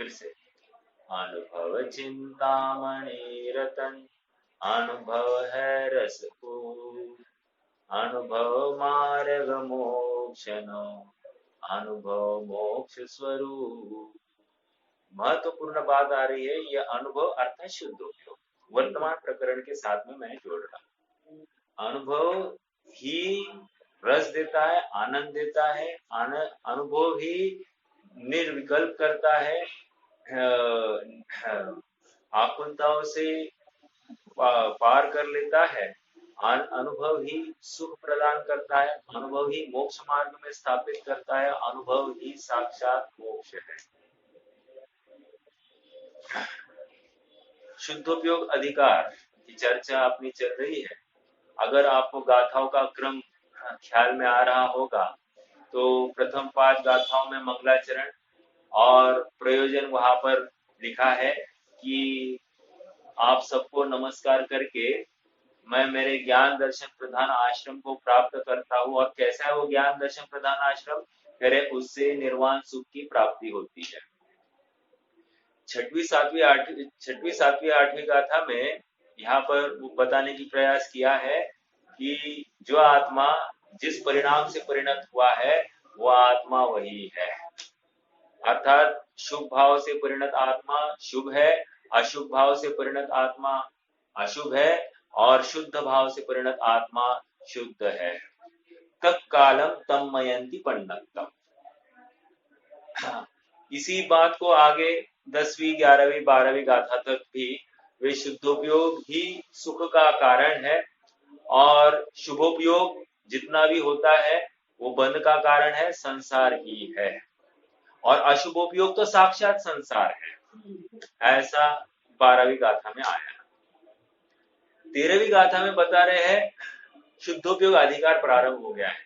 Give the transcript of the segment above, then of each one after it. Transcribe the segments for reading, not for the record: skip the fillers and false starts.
फिर से अनुभव चिंतामणि रतन, अनुभव है रस पूर, अनुभव मार्ग मोक्ष नो, अनुभव मोक्ष स्वरूप। महत्वपूर्ण बात आ रही है, यह अनुभव अर्थात शुद्ध उपयोग वर्तमान प्रकरण के साथ में मैं जोड़ रहा हूं। अनुभव ही रस देता है, आनंद देता है, अनुभव ही निर्विकल्प करता है, आकुलताओं से पार कर लेता है, अनुभव ही सुख प्रदान करता है, अनुभव ही मोक्ष मार्ग में स्थापित करता है, अनुभव ही साक्षात मोक्ष है। शुद्धोपयोग अधिकार की चर्चा अपनी चल रही है। अगर आपको गाथाओं का क्रम ख्याल में आ रहा होगा तो प्रथम 5 गाथाओं में मंगलाचरण और प्रयोजन वहां पर लिखा है कि आप सबको नमस्कार करके मैं मेरे ज्ञान दर्शन प्रधान आश्रम को प्राप्त करता हूँ। और कैसा है वो ज्ञान दर्शन प्रधान आश्रम? करे उससे निर्वाण सुख की प्राप्ति होती है। छठवीं सातवीं आठवीं गाथा में यहाँ पर बताने की प्रयास किया है कि जो आत्मा जिस परिणाम से परिणत हुआ है वो आत्मा वही है। अर्थात शुभ भाव से परिणत आत्मा शुभ है, अशुभ भाव से परिणत आत्मा अशुभ है, और शुद्ध भाव से परिणत आत्मा शुद्ध है। तत्कालम तम मयंती पंडितम। इसी बात को आगे 10वीं 11वीं 12वीं गाथा तक भी वे शुद्धोपयोग ही सुख का कारण है, और शुभोपयोग जितना भी होता है वो बंध का कारण है, संसार ही है, और अशुभोपयोग तो साक्षात संसार है। ऐसा 12वीं गाथा में आया। 13वीं गाथा में बता रहे हैं शुद्धोपयोग अधिकार प्रारंभ हो गया है,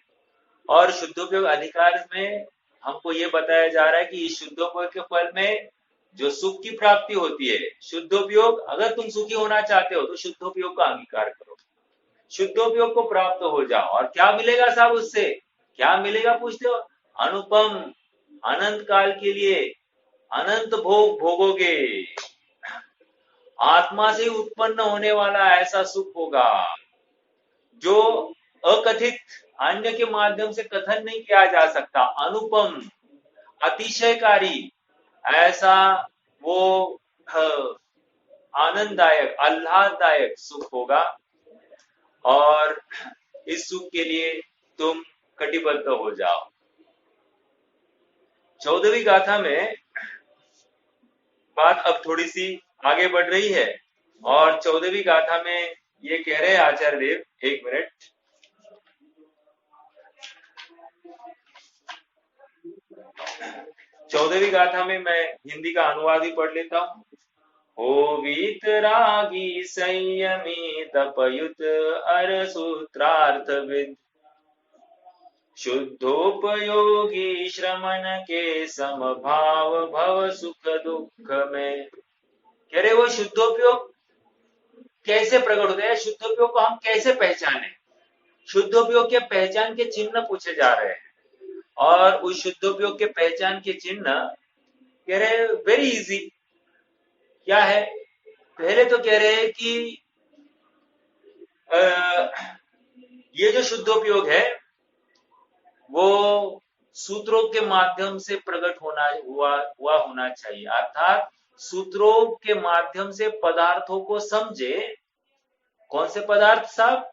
और शुद्धोपयोग अधिकार में हमको ये बताया जा रहा है कि इस शुद्धोपयोग के फल में जो सुख की प्राप्ति होती है, शुद्धोपयोग, अगर तुम सुखी होना चाहते हो तो शुद्धोपयोग का अंगीकार करो, शुद्धोपयोग को प्राप्त हो जाओ। और क्या मिलेगा साहब उससे? क्या मिलेगा पूछते हो? अनुपम, अनंत काल के लिए अनंत भोग भोगोगे। आत्मा से उत्पन्न होने वाला ऐसा सुख होगा जो अकथित, अन्य के माध्यम से कथन नहीं किया जा सकता। अनुपम, अतिशयकारी, ऐसा वो आनंददायक, आह्लाददायक सुख होगा, और इस सुख के लिए तुम कटिबद्ध हो जाओ। 14वीं गाथा में बात अब थोड़ी सी आगे बढ़ रही है, और 14वीं गाथा में ये कह रहे हैं आचार्य देव, एक मिनट, चौदहवीं गाथा में मैं हिंदी का अनुवाद ही पढ़ लेता हूँ। हो वीतरागी संयमी तपयुत अर सूत्रार्थविद, शुद्धोपयोगी श्रमण के समभाव भव सुख दुख में। कह रहे वो शुद्धोपयोग कैसे प्रकट होता है, शुद्धोपयोग को हम कैसे पहचाने? शुद्धोपयोग के पहचान के चिन्ह पूछे जा रहे हैं, और उस शुद्धोपयोग के पहचान के चिन्ह कह रहे वेरी इजी। क्या है? पहले तो कह रहे हैं कि ये जो शुद्धोपयोग है वो सूत्रों के माध्यम से प्रकट हुआ होना चाहिए, अर्थात सूत्रों के माध्यम से पदार्थों को समझे। कौन से पदार्थ साहब?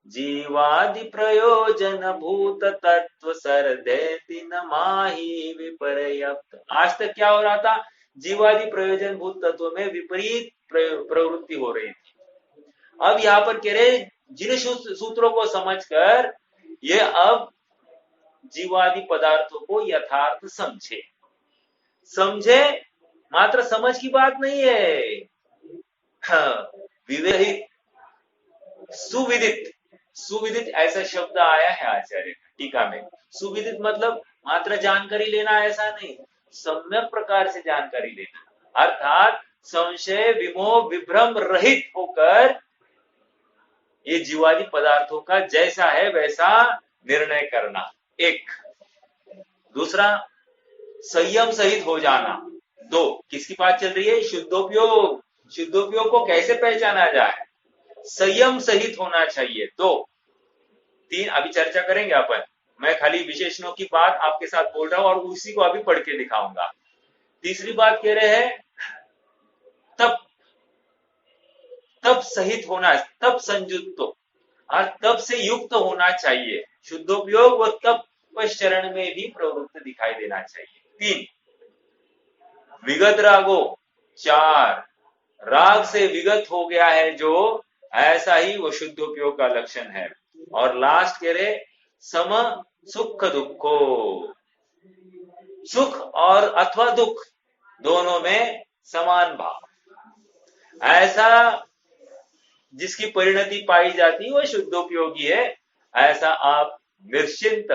जीवादि प्रयोजन भूत तत्व सरदेति न माही विपर्यप्त। आज तक क्या हो रहा था? जीवादि प्रयोजन भूत तत्व में विपरीत प्रवृत्ति हो रही थी। अब यहाँ पर कह रहे जिन सूत्रों को समझकर ये अब जीवादि पदार्थों को यथार्थ समझे, मात्र समझ की बात नहीं है, विवेहित, सुविदित ऐसा शब्द आया है आचार्य टीका में। सुविदित मतलब मात्र जानकारी लेना ऐसा नहीं, सम्यक प्रकार से जानकारी लेना, अर्थात संशय विमोह विभ्रम रहित होकर ये जीवादि पदार्थों का जैसा है वैसा निर्णय करना। एक दूसरा, संयम सहित हो जाना, दो, किसकी बात चल रही है? शुद्धोपयोग। शुद्धोपयोग को कैसे पहचाना जाए? संयम सहित होना चाहिए। दो, तीन अभी चर्चा करेंगे अपन। मैं खाली विशेषणों की बात आपके साथ बोल रहा हूं और उसी को अभी पढ़ के दिखाऊंगा। तीसरी बात कह रहे हैं तप, तप सहित होना, तप संयुक्त, और तप से युक्त होना चाहिए। शुद्धोपयोग व तप चरण में भी प्रवृत्त दिखाई देना चाहिए। तीन, विगत रागो। चार, राग से विगत हो गया है जो, ऐसा ही वो शुद्धोपयोग का लक्षण है। और लास्ट कह रहे सम सुख दुखो, सुख और अथवा दुख दोनों में समान भाव, ऐसा जिसकी परिणति पाई जाती है वो शुद्धोपयोगी है। ऐसा आप निश्चिंत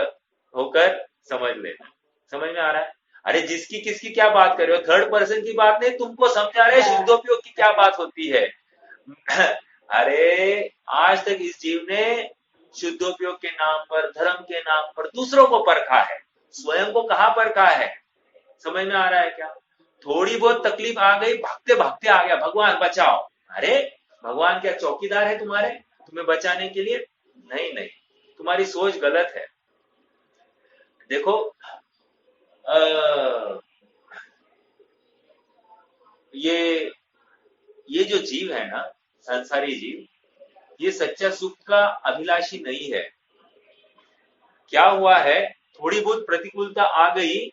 होकर समझ लेना। समझ में आ रहा है? अरे जिसकी किसकी क्या बात कर रहे हो, थर्ड पर्सन की बात नहीं, तुमको समझा रहे शुद्धोपयोग की क्या बात होती है। अरे आज तक इस जीव ने शुद्धोपयोग के नाम पर, धर्म के नाम पर दूसरों को परखा है, स्वयं को कहां परखा है? समझ में आ रहा है क्या? थोड़ी बहुत तकलीफ आ गई, भागते भागते आ गया भगवान बचाओ। अरे भगवान क्या चौकीदार है तुम्हारे, तुम्हें बचाने के लिए? नहीं नहीं, तुम्हारी सोच गलत है। देखो ये जो जीव है ना, संसारी जीव, ये सच्चा सुख का अभिलाषी नहीं है। क्या हुआ है, थोड़ी बहुत प्रतिकूलता आ गई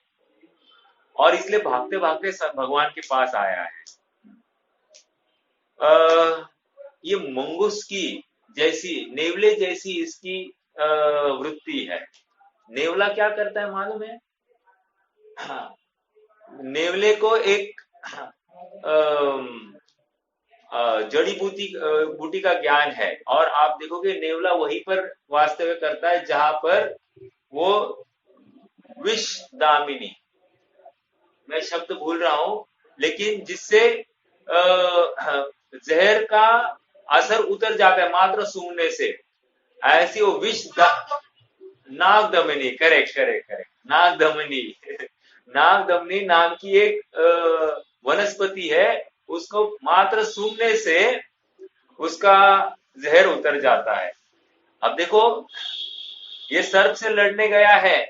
और इसलिए भागते भागते भगवान के पास आया है। ये मंगूस की जैसी, नेवले जैसी इसकी वृत्ति है। नेवला क्या करता है मालूम है? हाँ, नेवले को एक जड़ी बूटी बूटी का ज्ञान है, और आप देखोगे नेवला वहीं पर वास्तव्य करता है जहां पर वो विष दामिनी, मैं शब्द भूल रहा हूं, लेकिन जिससे जहर का असर उतर जाता है मात्र सूंघने से, ऐसी वो विष नागदमनी, करेक्ट करेक्ट करेक्ट, नागदमनी। नागदमनी नाम की एक वनस्पति है, उसको मात्र सूंघने से उसका जहर उतर जाता है। अब देखो ये सर्प से लड़ने गया है,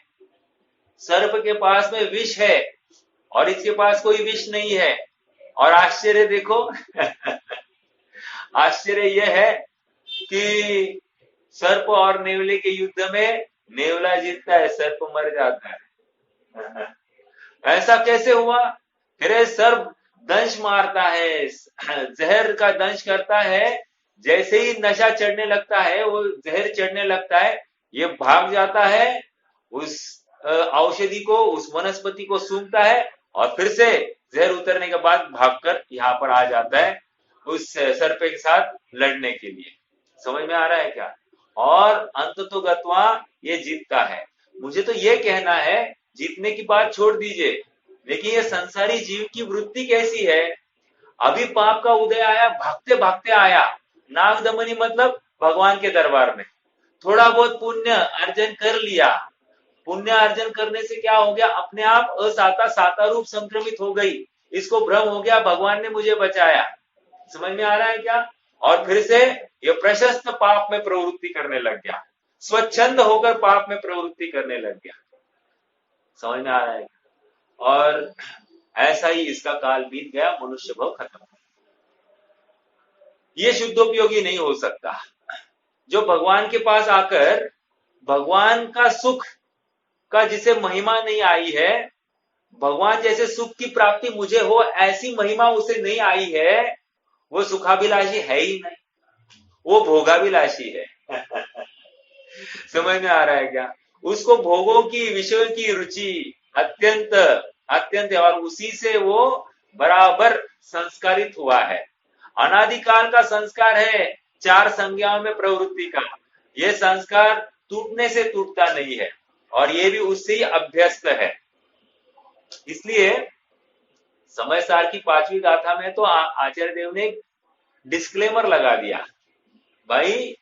सर्प के पास में विष है और इसके पास कोई विष नहीं है, और आश्चर्य देखो आश्चर्य यह है कि सर्प और नेवले के युद्ध में नेवला जीतता है, सर्प मर जाता है। ऐसा कैसे हुआ? फिर सर्प दंश मारता है, जहर का दंश करता है, जैसे ही नशा चढ़ने लगता है, वो जहर चढ़ने लगता है, ये भाग जाता है, उस औषधि को, उस वनस्पति को सूंघता है, और फिर से जहर उतरने के बाद भागकर यहाँ पर आ जाता है उस सर्प के साथ लड़ने के लिए। समझ में आ रहा है क्या? और अंततोगत्वा ये जीतता है। मुझे तो ये कहना है, जीतने की बात छोड़ दीजिए, लेकिन ये संसारी जीव की वृत्ति कैसी है? अभी पाप का उदय आया, भागते भागते आया, नागदमनी मतलब भगवान के दरबार में थोड़ा बहुत पुण्य अर्जन कर लिया। पुण्य अर्जन करने से क्या हो गया? अपने आप असाता साता रूप संक्रमित हो गई, इसको भ्रम हो गया भगवान ने मुझे बचाया। समझ में आ रहा है क्या? और फिर से ये प्रशस्त पाप में प्रवृत्ति करने लग गया, स्वच्छंद होकर पाप में प्रवृत्ति करने लग गया। समझ में आ रहा है? और ऐसा ही इसका काल बीत गया, मनुष्य भाव खत्म। ये शुद्धोपयोगी नहीं हो सकता। जो भगवान के पास आकर भगवान का सुख का जिसे महिमा नहीं आई है, भगवान जैसे सुख की प्राप्ति मुझे हो ऐसी महिमा उसे नहीं आई है, वो सुखाभिलाषी है ही नहीं, वो भोगाभिलाषी है। समझ में आ रहा है क्या? उसको भोगों की, विषयों की रुचि अत्यंत अत्यंत, और उसी से वो बराबर संस्कारित हुआ है। अनादिकाल का संस्कार है चार संज्ञाओं में प्रवृत्ति का, ये संस्कार टूटने से टूटता नहीं है, और ये भी उससे ही अभ्यस्त है। इसलिए समय सार की 5वीं गाथा में तो आचार्य देव ने डिस्क्लेमर लगा दिया, भाई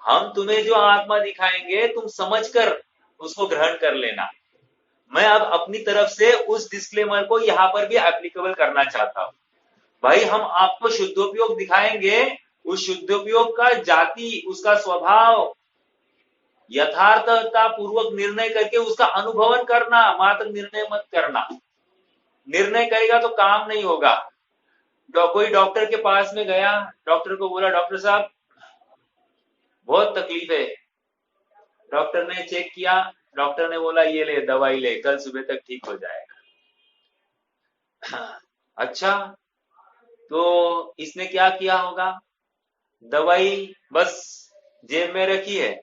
हम तुम्हें जो आत्मा दिखाएंगे तुम समझकर उसको ग्रहण कर लेना, मैं अब अपनी तरफ से उस डिस्क्लेमर को यहां पर भी एप्लीकेबल करना चाहता हूं। भाई हम आपको शुद्धोपयोग दिखाएंगे, उस शुद्धोपयोग का जाति, उसका स्वभाव यथार्थता पूर्वक निर्णय करके उसका अनुभवन करना, मात्र निर्णय मत करना। निर्णय करेगा तो काम नहीं होगा। कोई डॉक्टर के पास में गया, डॉक्टर को बोला डॉक्टर साहब बहुत तकलीफ है। डॉक्टर ने चेक किया, डॉक्टर ने बोला ये ले दवाई ले, कल सुबह तक ठीक हो जाएगा। अच्छा, तो इसने क्या किया होगा? दवाई बस जेब में रखी है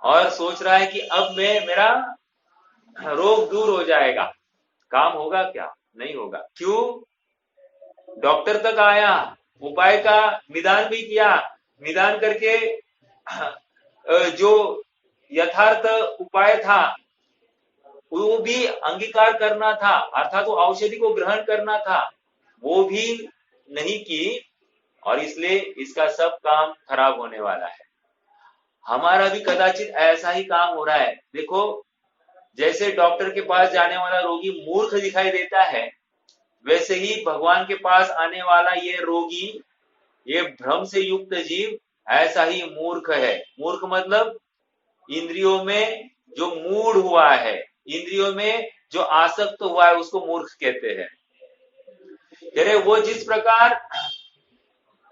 और सोच रहा है कि अब मेरा रोग दूर हो जाएगा। काम होगा क्या? नहीं होगा। क्यों? डॉक्टर तक आया, उपाय का निदान भी किया, निदान करके जो यथार्थ उपाय था वो भी अंगीकार करना था, अर्थात वो औषधि को ग्रहण करना था, वो भी नहीं की, और इसलिए इसका सब काम खराब होने वाला है। हमारा भी कदाचित ऐसा ही काम हो रहा है। देखो, जैसे डॉक्टर के पास जाने वाला रोगी मूर्ख दिखाई देता है, वैसे ही भगवान के पास आने वाला ये रोगी, ये भ्रम से युक्त जीव ऐसा ही मूर्ख है। मूर्ख मतलब इंद्रियों में जो मूढ़ हुआ है, इंद्रियों में जो आसक्त हुआ है, उसको मूर्ख कहते हैं। कह रहे वो जिस प्रकार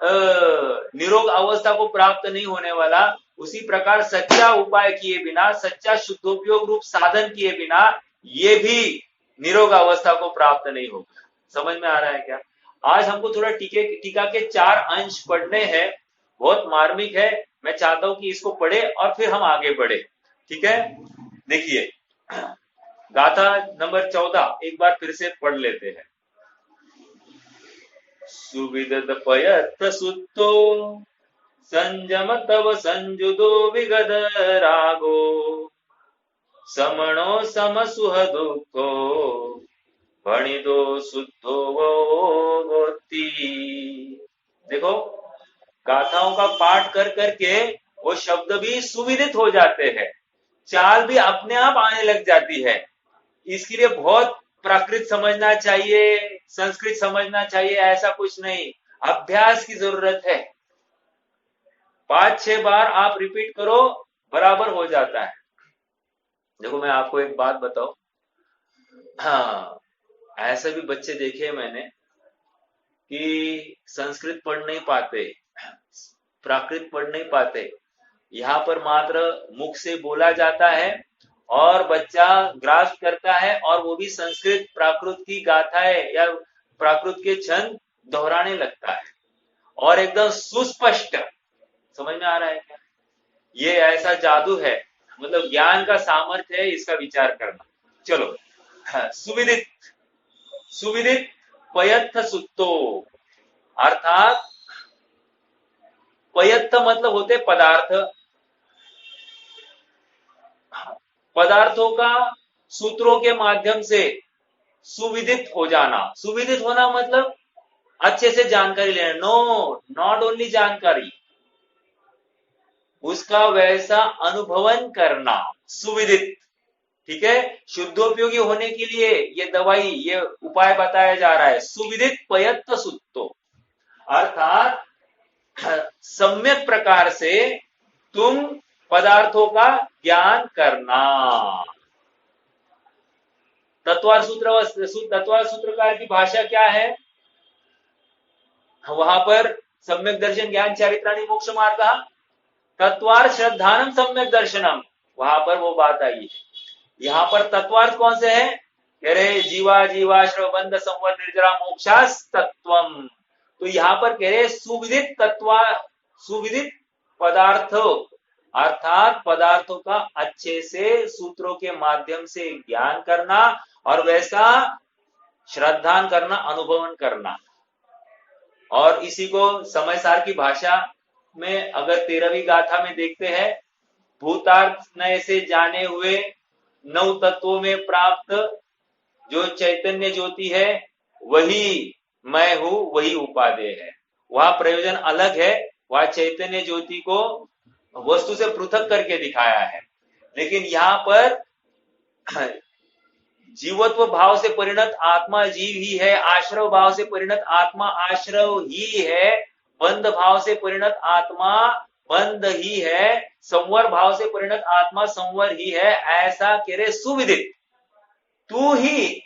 निरोग अवस्था को प्राप्त नहीं होने वाला, उसी प्रकार सच्चा उपाय किए बिना, सच्चा शुद्धोपयोग रूप साधन किए बिना ये भी निरोग अवस्था को प्राप्त नहीं होगा। समझ में आ रहा है क्या? आज हमको थोड़ा टीका के 4 अंश पढ़ने हैं, बहुत मार्मिक है। मैं चाहता हूं कि इसको पढ़े और फिर हम आगे बढ़े। ठीक है, देखिए गाथा नंबर 14 एक बार फिर से पढ़ लेते हैं। सुविदत पयथ सुत्तो संजम तव संजुदो विगद रागो समणो समसुह दुखो भणिदो शुद्धो वो गोती। देखो, गाथाओं का पाठ कर करके वो शब्द भी सुविदित हो जाते हैं, चाल भी अपने आप आने लग जाती है। इसके लिए बहुत प्राकृत समझना चाहिए, संस्कृत समझना चाहिए, ऐसा कुछ नहीं। अभ्यास की जरूरत है। 5-6 बार आप रिपीट करो, बराबर हो जाता है। देखो, मैं आपको एक बात बताऊं, हाँ, ऐसे भी बच्चे देखे मैंने कि संस्कृत पढ़ नहीं पाते, प्राकृत पढ़ नहीं पाते, यहाँ पर मात्र मुख से बोला जाता है और बच्चा ग्रास करता है, और वो भी संस्कृत प्राकृत की गाथाएं या प्राकृत के छंद दोहराने लगता है, और एकदम सुस्पष्ट। समझ में आ रहा है क्या? ये ऐसा जादू है, मतलब ज्ञान का सामर्थ्य है इसका विचार करना। चलो, हाँ, सुविदित सुविदित पयत्थ सुत्तो, अर्थात पयत्थ मतलब होते पदार्थ, पदार्थों का सूत्रों के माध्यम से सुविदित हो जाना। सुविदित होना मतलब अच्छे से जानकारी लेना। नो, नॉट ओनली जानकारी, उसका वैसा अनुभवन करना, सुविदित। ठीक है, शुद्धोपयोगी होने के लिए ये दवाई, ये उपाय बताया जा रहा है। सुविदित पयत्त सुत्तो, अर्थात सम्यक प्रकार से तुम पदार्थों का ज्ञान करना। तत्वार सूत्रकार की भाषा क्या है? वहां पर सम्यक दर्शन ज्ञान चारित्राणि मोक्ष मार्ग, तत्वार श्रद्धानम सम्यक दर्शनम, वहां पर वो बात आई है। यहाँ पर तत्वार्थ कौन से है? कह रहे जीवा जीवाश्रव बंध संवर निर्जरा मोक्षास तत्वम। तो यहाँ पर कह रहे सुविदित तत्वा, सुविदित पदार्थों, अर्थात पदार्थों का अच्छे से सूत्रों के माध्यम से ज्ञान करना और वैसा श्रद्धान करना, अनुभवन करना। और इसी को समय सार की भाषा में अगर 13वीं गाथा में देखते हैं, भूतार्थ नय से जाने हुए 9 तत्वों में प्राप्त जो चैतन्य ज्योति है वही मैं हूं, वही उपादेय है। वह प्रयोजन अलग है, वह चैतन्य ज्योति को वस्तु से पृथक करके दिखाया है। लेकिन यहाँ पर जीवत्व भाव से परिणत आत्मा जीव ही है, आश्रव भाव से परिणत आत्मा आश्रव ही है, बंध भाव से परिणत आत्मा बंध ही है, संवर भाव से परिणत आत्मा संवर ही है, ऐसा कह रहे सुविदित तू ही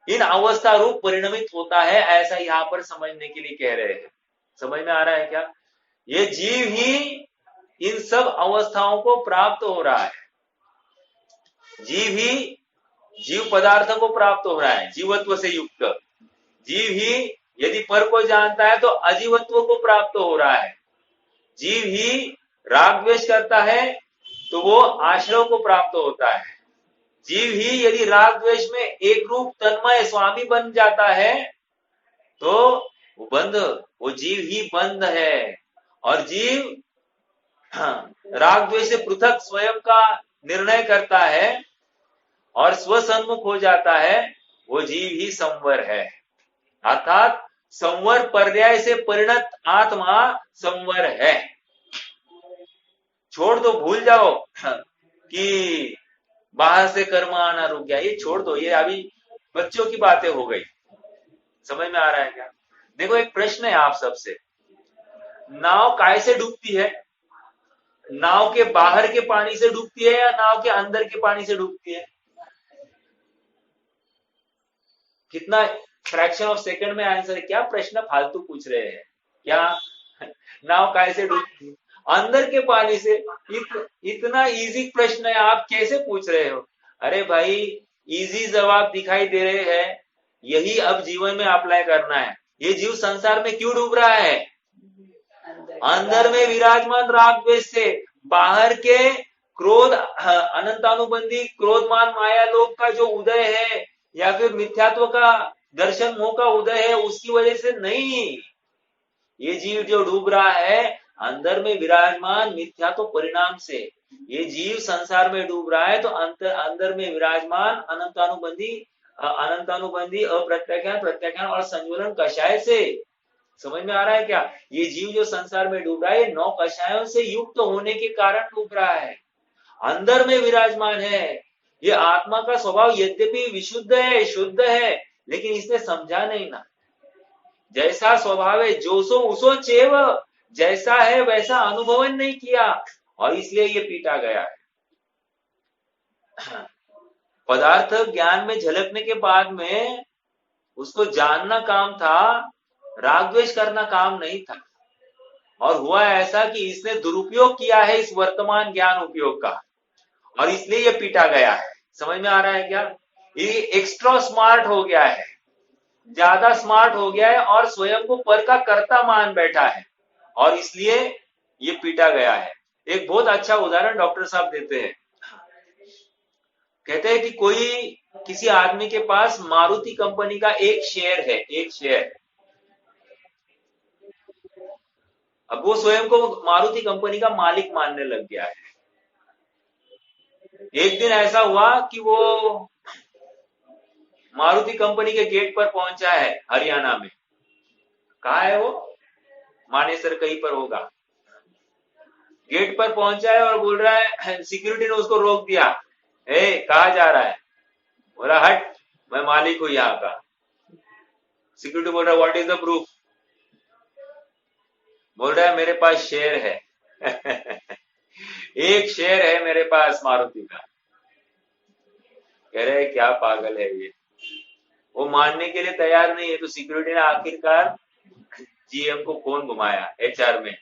इन अवस्था रूप परिणमित होता है, ऐसा यहां पर समझने के लिए कह रहे हैं। समझ में आ रहा है क्या? ये जीव ही इन सब अवस्थाओं को प्राप्त हो रहा है, जीव ही जीव पदार्थ को प्राप्त हो रहा है, जीवत्व से युक्त जीव ही यदि पर को जानता है तो अजीवत्व को प्राप्त हो रहा है, जीव ही राग द्वेष करता है तो वो आश्रव को प्राप्त होता है, जीव ही यदि राग द्वेष में एक रूप तन्मय स्वामी बन जाता है तो वो बंध, वो जीव ही बंध है, और जीव राग द्वेष से पृथक स्वयं का निर्णय करता है और स्वसन्मुख हो जाता है, वो जीव ही संवर है। अर्थात संवर पर्याय से परिणत आत्मा संवर है। छोड़ दो, भूल जाओ कि बाहर से कर्म आना रुक गया, ये छोड़ दो, ये अभी बच्चों की बातें हो गई। समझ में आ रहा है क्या? देखो एक प्रश्न है आप सबसे, नाव काय से डूबती है? नाव के बाहर के पानी से डूबती है या नाव के अंदर के पानी से डूबती है? कितना फ्रैक्शन ऑफ सेकंड में आंसर है। क्या प्रश्न फालतू पूछ रहे हैं क्या? नाव काय से डूबती है? अंदर के पानी से। इतना इजी प्रश्न है, आप कैसे पूछ रहे हो? अरे भाई इजी जवाब दिखाई दे रहे हैं, यही अब जीवन में अप्लाई करना है। ये जीव संसार में क्यों डूब रहा है? अंदर में विराजमान राग द्वेष से, बाहर के क्रोध अनंतानुबंधी क्रोधमान माया लोक का जो उदय है या फिर मिथ्यात्व का दर्शन मोह का उदय है उसकी वजह से नहीं। ये जीव जो डूब रहा है अंदर में विराजमान मिथ्यात्व परिणाम से, ये जीव संसार में डूब रहा है तो अंदर में विराजमान अनंतानुबंधी अप्रत्याख्यान प्रत्याख्यान और संज्वलन कषाय से। समझ में आ रहा है क्या? ये जीव जो संसार में डूब रहा है 9 कषायों से युक्त होने के कारण डूब रहा है, अंदर में विराजमान है। ये आत्मा का स्वभाव यद्यपि विशुद्ध है, शुद्ध है, लेकिन इसने समझा नहीं ना। जैसा स्वभाव है जोसो उसो चेव, जैसा है वैसा अनुभवन नहीं किया और इसलिए ये पीटा गया है। पदार्थ ज्ञान में झलकने के बाद में उसको जानना काम था, राग द्वेष करना काम नहीं था। और हुआ ऐसा कि इसने दुरुपयोग किया है इस वर्तमान ज्ञान उपयोग का और इसलिए ये पीटा गया है। समझ में आ रहा है क्या? ये एक्स्ट्रा स्मार्ट हो गया है, ज्यादा स्मार्ट हो गया है और स्वयं को पर का कर्ता मान बैठा है और इसलिए ये पीटा गया है। एक बहुत अच्छा उदाहरण डॉक्टर साहब देते हैं। कहते हैं कि कोई किसी आदमी के पास मारुति कंपनी का एक शेयर है, एक शेयर। अब वो स्वयं को मारुति कंपनी का मालिक मानने लग गया है। एक दिन ऐसा हुआ कि वो मारुति कंपनी के गेट पर पहुंचा है हरियाणा में। कहाँ है वो? मानेसर कहीं पर होगा। गेट पर पहुंचा है और बोल रहा है, सिक्योरिटी ने उसको रोक दिया। कहाँ जा रहा है? बोला हट, मैं मालिक हूं यहाँ का। सिक्योरिटी बोल रहा है व्हाट इज द प्रूफ? बोल रहा है मेरे पास शेयर है। एक शेयर है मेरे पास मारुति का। कह रहे क्या पागल है ये, वो मानने के लिए तैयार नहीं है। तो सिक्योरिटी ने आखिरकार जीएम को फोन घुमाया एचआर में,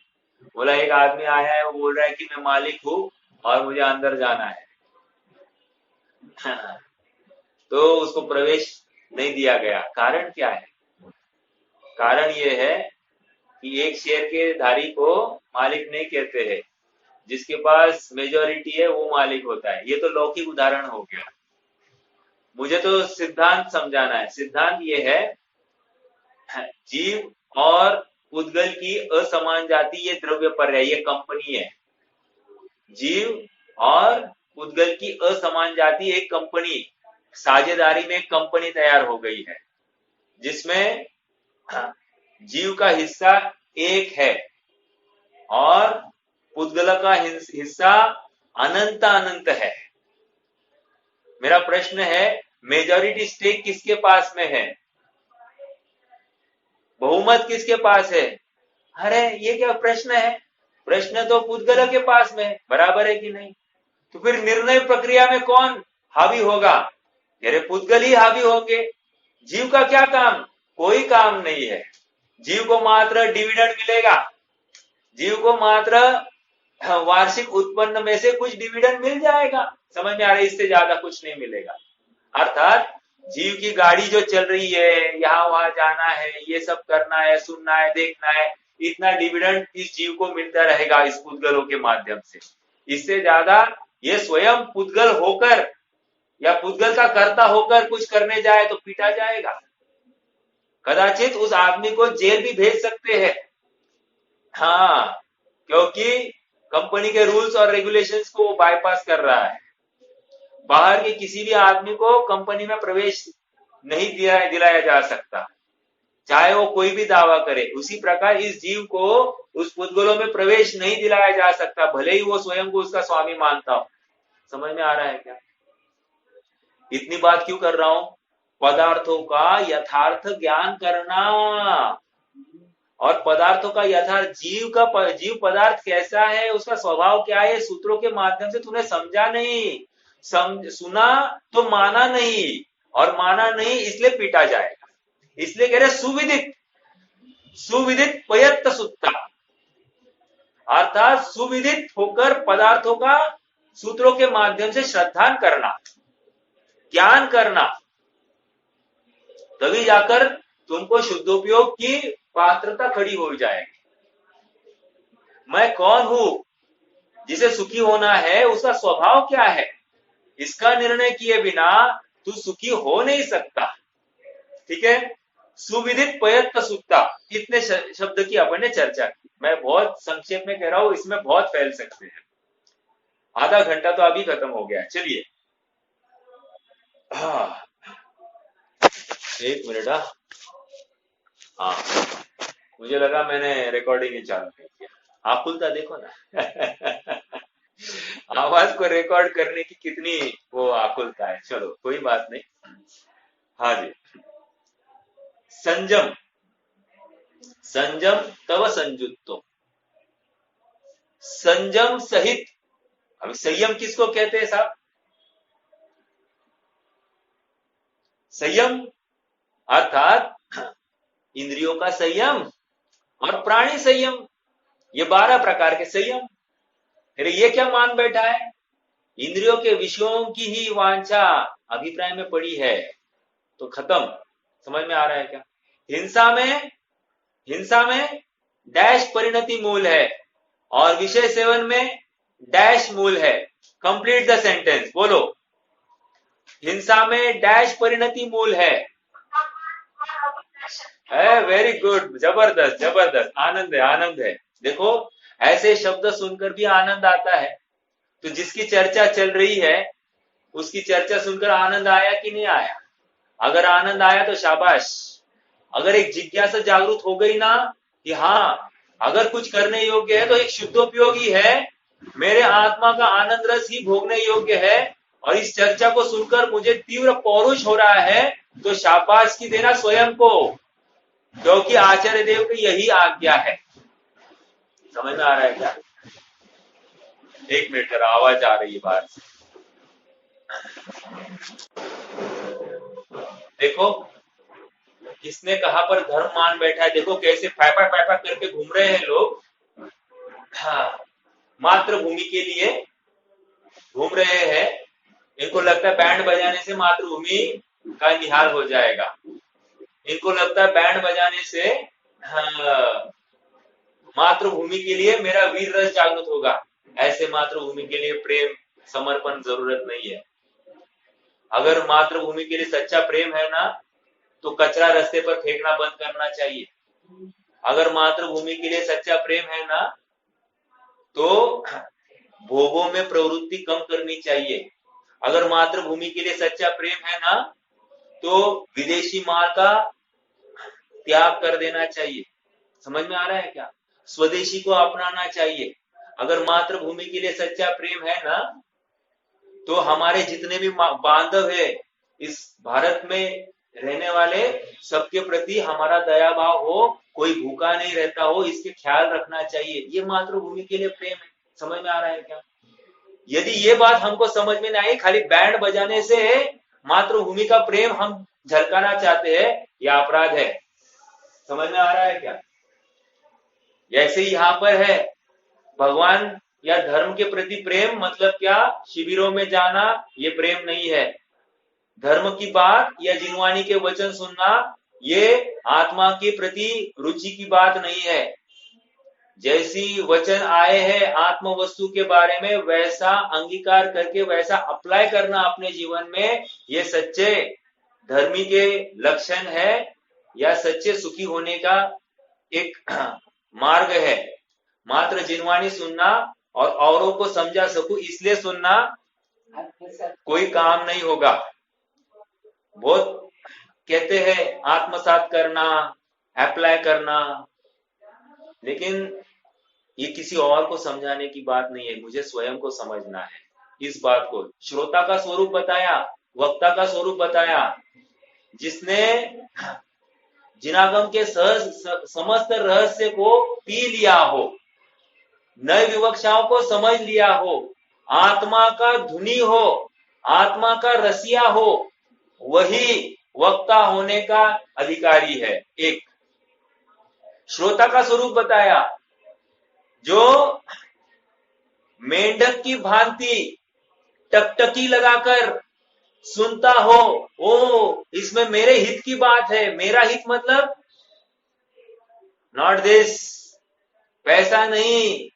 बोला एक आदमी आया है, वो बोल रहा है कि मैं मालिक हूं और मुझे अंदर जाना है। तो उसको प्रवेश नहीं दिया गया। कारण क्या है? कारण ये है कि एक शेयर के धारी को मालिक नहीं कहते हैं, जिसके पास मेजॉरिटी है वो मालिक होता है। ये तो लौकिक उदाहरण हो गया, मुझे तो सिद्धांत समझाना है। सिद्धांत ये है जीव और उद्गल की असमान जाति ये द्रव्य पर्याय, ये कंपनी है। जीव और उद्गल की असमान जाति एक कंपनी, साझेदारी में एक कंपनी तैयार हो गई है जिसमें जीव का हिस्सा एक है और उद्गल का हिस्सा अनंत अनंत है। मेरा प्रश्न है मेजॉरिटी स्टेक किसके पास में है, बहुमत किसके पास है। अरे ये क्या प्रश्न है, प्रश्न तो पुद्गल के पास में है, बराबर है कि नहीं। तो फिर निर्णय प्रक्रिया में कौन हावी होगा, अरे पुद्गल ही हावी होंगे। जीव का क्या काम, कोई काम नहीं है। जीव को मात्र डिविडेंड मिलेगा, जीव को मात्र वार्षिक उत्पन्न में से कुछ डिविडेंड मिल जाएगा, समझ में आ रहा है, इससे ज्यादा कुछ नहीं मिलेगा। अर्थात जीव की गाड़ी जो चल रही है, यहाँ वहां जाना है, ये सब करना है, सुनना है, देखना है, इतना डिविडेंड इस जीव को मिलता रहेगा इस पुद्गलों के माध्यम से। इससे ज्यादा ये स्वयं पुद्गल होकर या पुद्गल का कर्ता होकर कुछ करने जाए तो पीटा जाएगा, कदाचित उस आदमी को जेल भी भेज सकते हैं। हाँ, क्योंकि कंपनी के रूल्स और रेगुलेशंस को वो बाईपास कर रहा है। बाहर के किसी भी आदमी को कंपनी में प्रवेश नहीं दिलाया जा सकता, चाहे वो कोई भी दावा करे। उसी प्रकार इस जीव को उस पुद्गलों में प्रवेश नहीं दिलाया जा सकता, भले ही वो स्वयं को उसका स्वामी मानता हो। समझ में आ रहा है क्या, इतनी बात क्यों कर रहा हूं, पदार्थों का यथार्थ ज्ञान करना। और पदार्थों का यथार्थ, जीव पदार्थ कैसा है, उसका स्वभाव क्या है, सूत्रों के माध्यम से तूने समझा नहीं, सुना तो माना नहीं, और माना नहीं इसलिए पीटा जाएगा। इसलिए कह रहे सुविदित पयत्त सुत्ता, अर्थात सुविदित होकर पदार्थों का सूत्रों के माध्यम से श्रद्धान करना, ज्ञान करना, तभी जाकर तुमको शुद्धोपयोग की पात्रता खड़ी हो जाएगी। मैं कौन हूं, जिसे सुखी होना है उसका स्वभाव क्या है, इसका निर्णय किए बिना तू सुखी हो नहीं सकता। ठीक है, सुविदित पयत्त सुत्ता, इतने शब्द की अपन ने चर्चा की। मैं बहुत संक्षेप में कह रहा हूं, इसमें बहुत फैल सकते हैं। आधा घंटा तो अभी खत्म हो गया। चलिए, एक मिनट। हाँ, मुझे लगा मैंने रिकॉर्डिंग ही चालू नहीं किया। आकुलता देखो ना आवाज को रिकॉर्ड करने की कितनी वो आकुलता है। चलो कोई बात नहीं। हाँ जी, संजम, संजम तव संजुत्तो, संजम सहित। अब संयम किसको कहते हैं साहब, संयम अर्थात इंद्रियों का संयम और प्राणी संयम, ये 12 प्रकार के संयम। अरे ये क्या मान बैठा है, इंद्रियों के विषयों की ही वांछा अभिप्राय में पड़ी है तो खत्म। समझ में आ रहा है क्या, हिंसा में डैश परिणति मूल है और विषय सेवन में डैश मूल है। कंप्लीट द सेंटेंस, बोलो। हिंसा में डैश परिणति मूल है। वेरी गुड, जबरदस्त जबरदस्त, आनंद है आनंद है। देखो ऐसे शब्द सुनकर भी आनंद आता है, तो जिसकी चर्चा चल रही है उसकी चर्चा सुनकर आनंद आया कि नहीं आया। अगर आनंद आया तो शाबाश। अगर एक जिज्ञासा जागृत हो गई ना कि हाँ अगर कुछ करने योग्य है तो एक शुद्धोपयोगी है, मेरे आत्मा का आनंद रस ही भोगने योग्य है, और इस चर्चा को सुनकर मुझे तीव्र पौरुष हो रहा है, तो शाबाश की देना स्वयं को, क्योंकि आचार्य देव की यही आज्ञा है। समझ में आ रहा है क्या, एक मिनट जरा, आवाज आ रही है बाहर से। देखो किसने कहा पर धर्म मान बैठा है, देखो कैसे पैपा पैपा करके घूम रहे हैं लोग। हाँ, मातृभूमि के लिए घूम रहे हैं, इनको लगता है बैंड बजाने से मातृभूमि का निहाल हो जाएगा, इनको लगता है बैंड बजाने से मातृभूमि के लिए मेरा वीर रस जागृत होगा। ऐसे मातृभूमि के लिए प्रेम समर्पण जरूरत नहीं है। अगर मातृभूमि के लिए सच्चा प्रेम है ना तो कचरा रास्ते पर फेंकना बंद करना चाहिए। अगर मातृभूमि के लिए सच्चा प्रेम है ना तो भोगों में प्रवृत्ति कम करनी चाहिए। अगर मातृभूमि के लिए सच्चा प्रेम है ना तो विदेशी माल का त्याग कर देना चाहिए। समझ में आ रहा है क्या, स्वदेशी को अपनाना चाहिए। अगर मातृभूमि के लिए सच्चा प्रेम है ना तो हमारे जितने भी बांधव है इस भारत में रहने वाले सबके प्रति हमारा दया भाव हो, कोई भूखा नहीं रहता हो, इसके ख्याल रखना चाहिए। ये मातृभूमि के लिए प्रेम है। समझ में आ रहा है क्या? यदि ये बात हमको समझ में नहीं आई, खाली बैंड बजाने से मातृभूमि का प्रेम हम झलकाना चाहते हैं, यह अपराध है। समझ में आ रहा है क्या? जैसे ही यहाँ पर है भगवान या धर्म के प्रति प्रेम मतलब क्या? शिविरों में जाना ये प्रेम नहीं है। धर्म की बात या जिनवानी के वचन सुनना ये आत्मा के प्रति रुचि की बात नहीं है। जैसी वचन आए हैं आत्म वस्तु के बारे में वैसा अंगीकार करके वैसा अप्लाई करना अपने जीवन में, ये सच्चे धर्मी के लक्षण है या सच्चे सुखी होने का एक मार्ग है। मात्र जिनवानी सुनना और औरों को समझा सकूं इसलिए सुनना कोई काम नहीं होगा। बहुत कहते हैं आत्मसात करना, अप्लाई करना, लेकिन ये किसी और को समझाने की बात नहीं है, मुझे स्वयं को समझना है इस बात को। श्रोता का स्वरूप बताया, वक्ता का स्वरूप बताया, जिसने जिनागम के समस्त रहस्य को पी लिया हो, नए विवक्षाओं को समझ लिया हो, आत्मा का धुनी हो, आत्मा का रसिया हो, वही वक्ता होने का अधिकारी है। एक श्रोता का स्वरूप बताया, जो मेंढक की भांति टकटकी लगाकर सुनता हो, ओ इसमें मेरे हित की बात है। मेरा हित मतलब नॉट दिस, पैसा नहीं,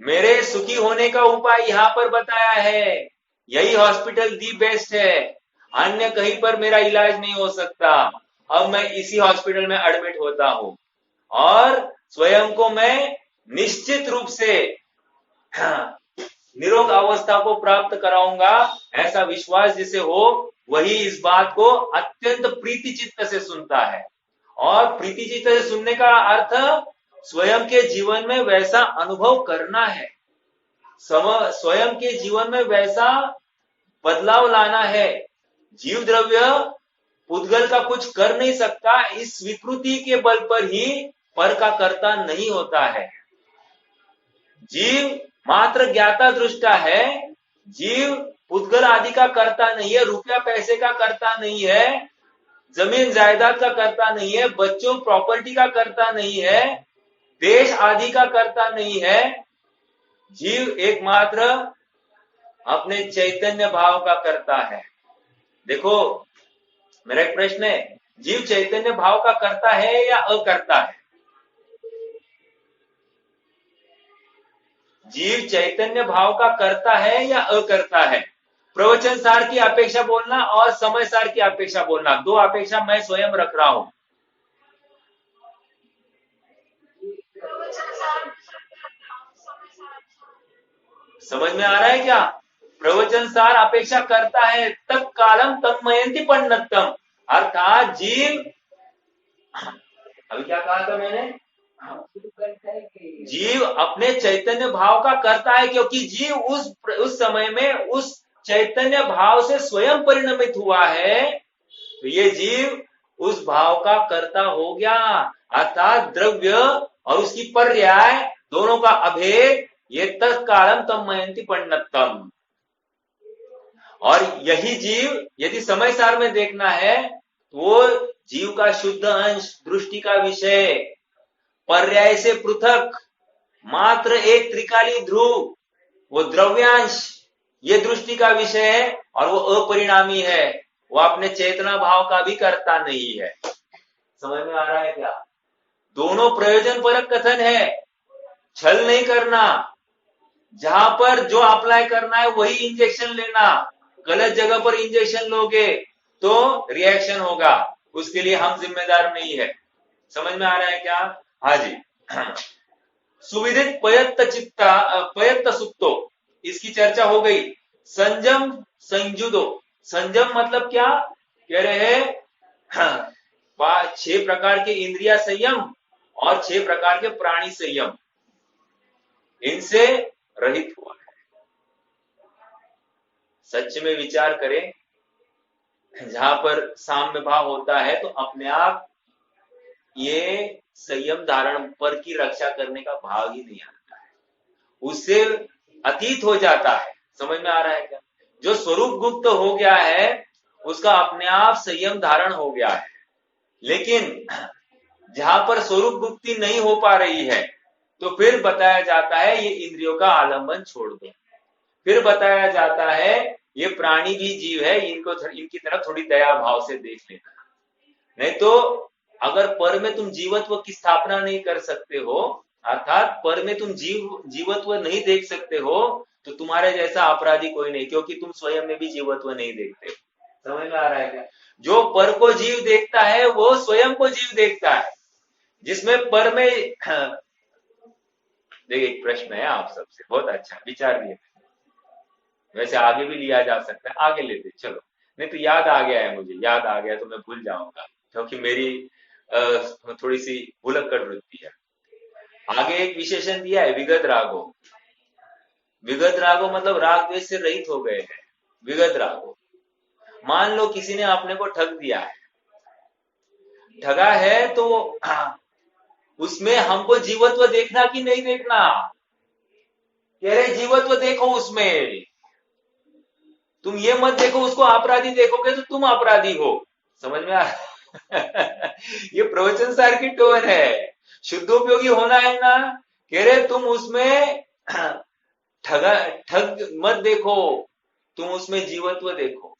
मेरे सुखी होने का उपाय यहां पर बताया है। यही हॉस्पिटल दी बेस्ट है, अन्य कहीं पर मेरा इलाज नहीं हो सकता। अब मैं इसी हॉस्पिटल में एडमिट होता हूं और स्वयं को मैं निश्चित रूप से निरोग अवस्था को प्राप्त कराऊंगा, ऐसा विश्वास जिसे हो, वही इस बात को अत्यंत प्रीति चित्त से सुनता है। और प्रीति चित्त से सुनने का अर्थ स्वयं के जीवन में वैसा अनुभव करना है, स्वयं के जीवन में वैसा बदलाव लाना है। जीव द्रव्य पुद्गल का कुछ कर नहीं सकता, इस स्वीकृति के बल पर ही पर का कर्ता नहीं होता है। जीव मात्र ज्ञाता दृष्टा है, जीव पुद्गल आदि का कर्ता नहीं है, रुपया पैसे का कर्ता नहीं है, जमीन जायदाद का कर्ता नहीं है, बच्चों प्रॉपर्टी का कर्ता नहीं है, देश आदि का कर्ता नहीं है। जीव एकमात्र अपने चैतन्य भाव का कर्ता है। देखो मेरा एक प्रश्न है, जीव चैतन्य भाव का कर्ता है या अकर्ता है? जीव चैतन्य भाव का कर्ता है या अकर्ता है? प्रवचन सार की अपेक्षा बोलना और समय सार की अपेक्षा बोलना, दो अपेक्षा मैं स्वयं रख रहा हूं। समझ में आ रहा है क्या? प्रवचन सार अपेक्षा करता है तब कालम तन्मयंती पंडितम, अर्थात जीव, अभी क्या कहा था मैंने? जीव अपने चैतन्य भाव का करता है, क्योंकि जीव उस समय में उस चैतन्य भाव से स्वयं परिणमित हुआ है, तो ये जीव उस भाव का कर्ता हो गया। अर्थात द्रव्य और उसकी पर्याय दोनों का अभेद, ये तत्कालम तन्मयंती पंडितम। और यही जीव यदि समय सार में देखना है तो वो जीव का शुद्ध अंश, दृष्टि का विषय, पर्याय से पृथक मात्र एक त्रिकाली ध्रुव, वो द्रव्यांश, ये दृष्टि का विषय है और वो अपरिणामी है, वो अपने चेतना भाव का भी कर्ता नहीं है। समझ में आ रहा है क्या? दोनों प्रयोजन परक कथन है, छल नहीं करना, जहां पर जो अप्लाई करना है वही इंजेक्शन लेना। गलत जगह पर इंजेक्शन लोगे तो रिएक्शन होगा, उसके लिए हम जिम्मेदार नहीं है। समझ में आ रहा है क्या? हाँ जी। सुविदित पयत्त सुक्तो, इसकी चर्चा हो गई। संयम संयुदो, संयम मतलब क्या कह रहे हैं? 6 प्रकार के इंद्रिया संयम और 6 प्रकार के प्राणी संयम, इनसे रहित हुआ है। सच में विचार करें, जहां पर साम्य भाव होता है तो अपने आप ये संयम धारण पर की रक्षा करने का भाव ही नहीं आता है, उससे अतीत हो जाता है। समझ में आ रहा है क्या? जो स्वरूप गुप्त हो गया है उसका अपने आप संयम धारण हो गया है। लेकिन जहां पर स्वरूप गुप्ति नहीं हो पा रही है तो फिर बताया जाता है ये इंद्रियों का आलंबन छोड़ दो। फिर बताया जाता है ये प्राणी भी जीव है, इनको इनकी तरफ थोड़ी दया भाव से देख लेना। नहीं तो अगर पर में तुम जीवत्व की स्थापना नहीं कर सकते हो, अर्थात पर में तुम जीवत्व नहीं देख सकते हो, तो तुम्हारे जैसा अपराधी कोई नहीं, क्योंकि तुम स्वयं में भी जीवत्व नहीं देखते। समझ में आ रहा है क्या? जो पर को जीव देखता है वो स्वयं को जीव देखता है। जिसमें पर में देखिए, एक प्रश्न है आप सबसे, बहुत अच्छा विचार दिए, वैसे आगे भी लिया जा सकता है, आगे लेते चलो। नहीं तो याद आ गया है, मुझे याद आ गया तो मैं भूल जाऊंगा, क्योंकि मेरी थोड़ी सी भुलक्कड़ वृत्ति है। आगे एक विशेषण दिया है विगत रागो। विगत रागो मतलब राग द्वेष से रहित हो गए हैं, विगत रागो। मान लो किसी ने अपने को ठग दिया है, ठगा है तो उसमें हमको जीवत्व देखना कि नहीं देखना? कह रहे जीवत्व देखो उसमें, तुम ये मत देखो उसको अपराधी देखोगे तो तुम अपराधी हो। समझ में आ ये प्रवचन सार की टोन है, शुद्धोपयोगी होना है ना। कह रहे तुम उसमें ठग मत देखो, तुम उसमें जीवत्व देखो।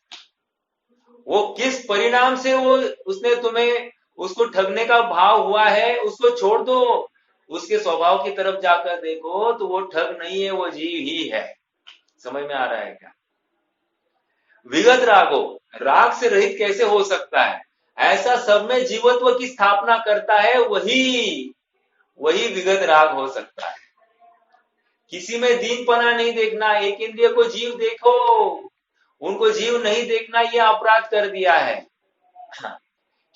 वो किस परिणाम से वो उसने तुम्हें उसको ठगने का भाव हुआ है उसको छोड़ दो, उसके स्वभाव की तरफ जाकर देखो तो वो ठग नहीं है, वो जीव ही है। समझ में आ रहा है क्या? विगत रागो, राग से रहित कैसे हो सकता है? ऐसा सब में जीवत्व की स्थापना करता है वही वही विगत राग हो सकता है। किसी में दीनपना नहीं देखना, एक इंद्रिय को जीव देखो, उनको जीव नहीं देखना, ये अपराध कर दिया है।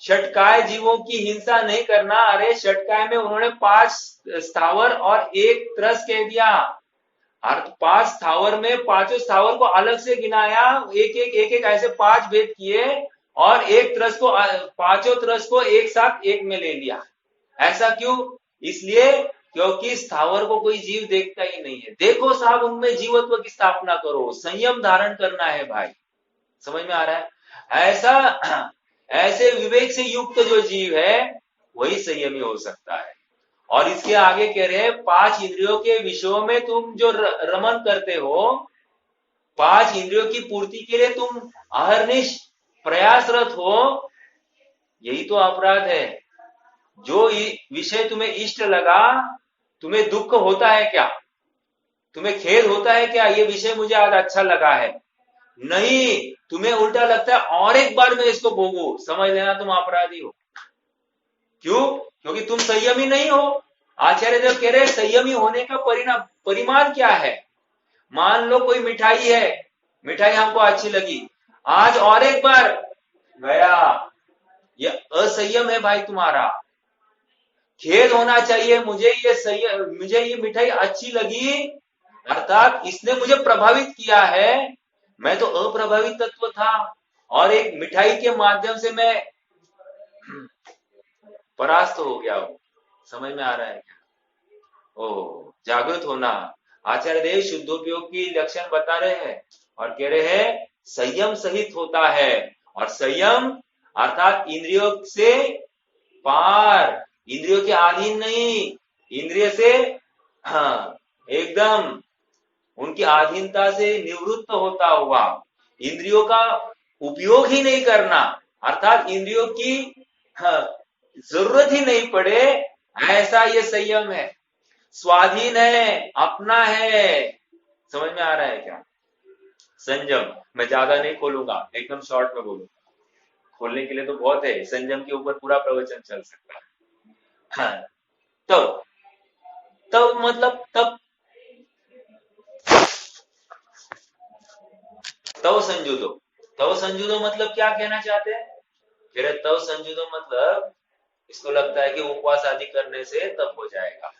षटकाय जीवों की हिंसा नहीं करना, अरे षटकाय में उन्होंने 5 स्थावर और 1 त्रस कह दिया। अर्थ 5 स्थावर में पांचों स्थावर को अलग से गिनाया, एक ऐसे 5 भेद किए और एक त्रस को, पांचों त्रस को एक साथ एक में ले लिया। ऐसा क्यों? इसलिए क्योंकि स्थावर को कोई जीव देखता ही नहीं है। देखो साहब, उनमें जीवत्व की स्थापना करो, संयम धारण करना है भाई। समझ में आ रहा है? ऐसा ऐसे विवेक से युक्त जो जीव है वही संयमी हो सकता है। और इसके आगे कह रहे हैं 5 इंद्रियों के विषयों में तुम जो रमन करते हो, 5 इंद्रियों की पूर्ति के लिए तुम अहर्निश प्रयासरत हो, यही तो अपराध है। जो विषय तुम्हें इष्ट लगा, तुम्हें दुख होता है क्या? तुम्हें खेद होता है क्या? ये विषय मुझे आज अच्छा लगा है? नहीं, तुम्हें उल्टा लगता है और एक बार मैं इसको भोगू, समझ लेना तुम अपराधी हो। क्यों? क्योंकि तुम संयमी नहीं हो। आचार्य देव कह रहे हैं संयमी होने का परिमाण क्या है? मान लो कोई मिठाई है, मिठाई हमको अच्छी लगी, आज और एक बार गया, ये असंयम है भाई तुम्हारा। खेद होना चाहिए, मुझे ये मिठाई अच्छी लगी, अर्थात इसने मुझे प्रभावित किया है, मैं तो अप्रभावित तत्व था और एक मिठाई के माध्यम से मैं परास्त हो गया हूं। समझ में आ रहा है क्या? ओ, जागृत होना। आचार्य देव शुद्धोपयोग की लक्षण बता रहे हैं और कह रहे हैं संयम सहित होता है। और संयम अर्थात इंद्रियों से पार, इंद्रियों के अधीन नहीं, इंद्रिय से हाँ एकदम उनकी अधीनता से निवृत्त होता हुआ, इंद्रियों का उपयोग ही नहीं करना, अर्थात इंद्रियों की जरूरत ही नहीं पड़े, ऐसा ये संयम है। स्वाधीन है, अपना है। समझ में आ रहा है क्या? संयम मैं ज्यादा नहीं खोलूंगा, एकदम शॉर्ट में बोलूंगा, खोलने के लिए तो बहुत है, संयम के ऊपर पूरा प्रवचन चल सकता है। हाँ, तब मतलब तव संजुदो, तव संजुदो मतलब क्या कहना चाहते हैं? कह रहे तव संजुदो मतलब इसको लगता है कि उपवास आदि करने से तब हो जाएगा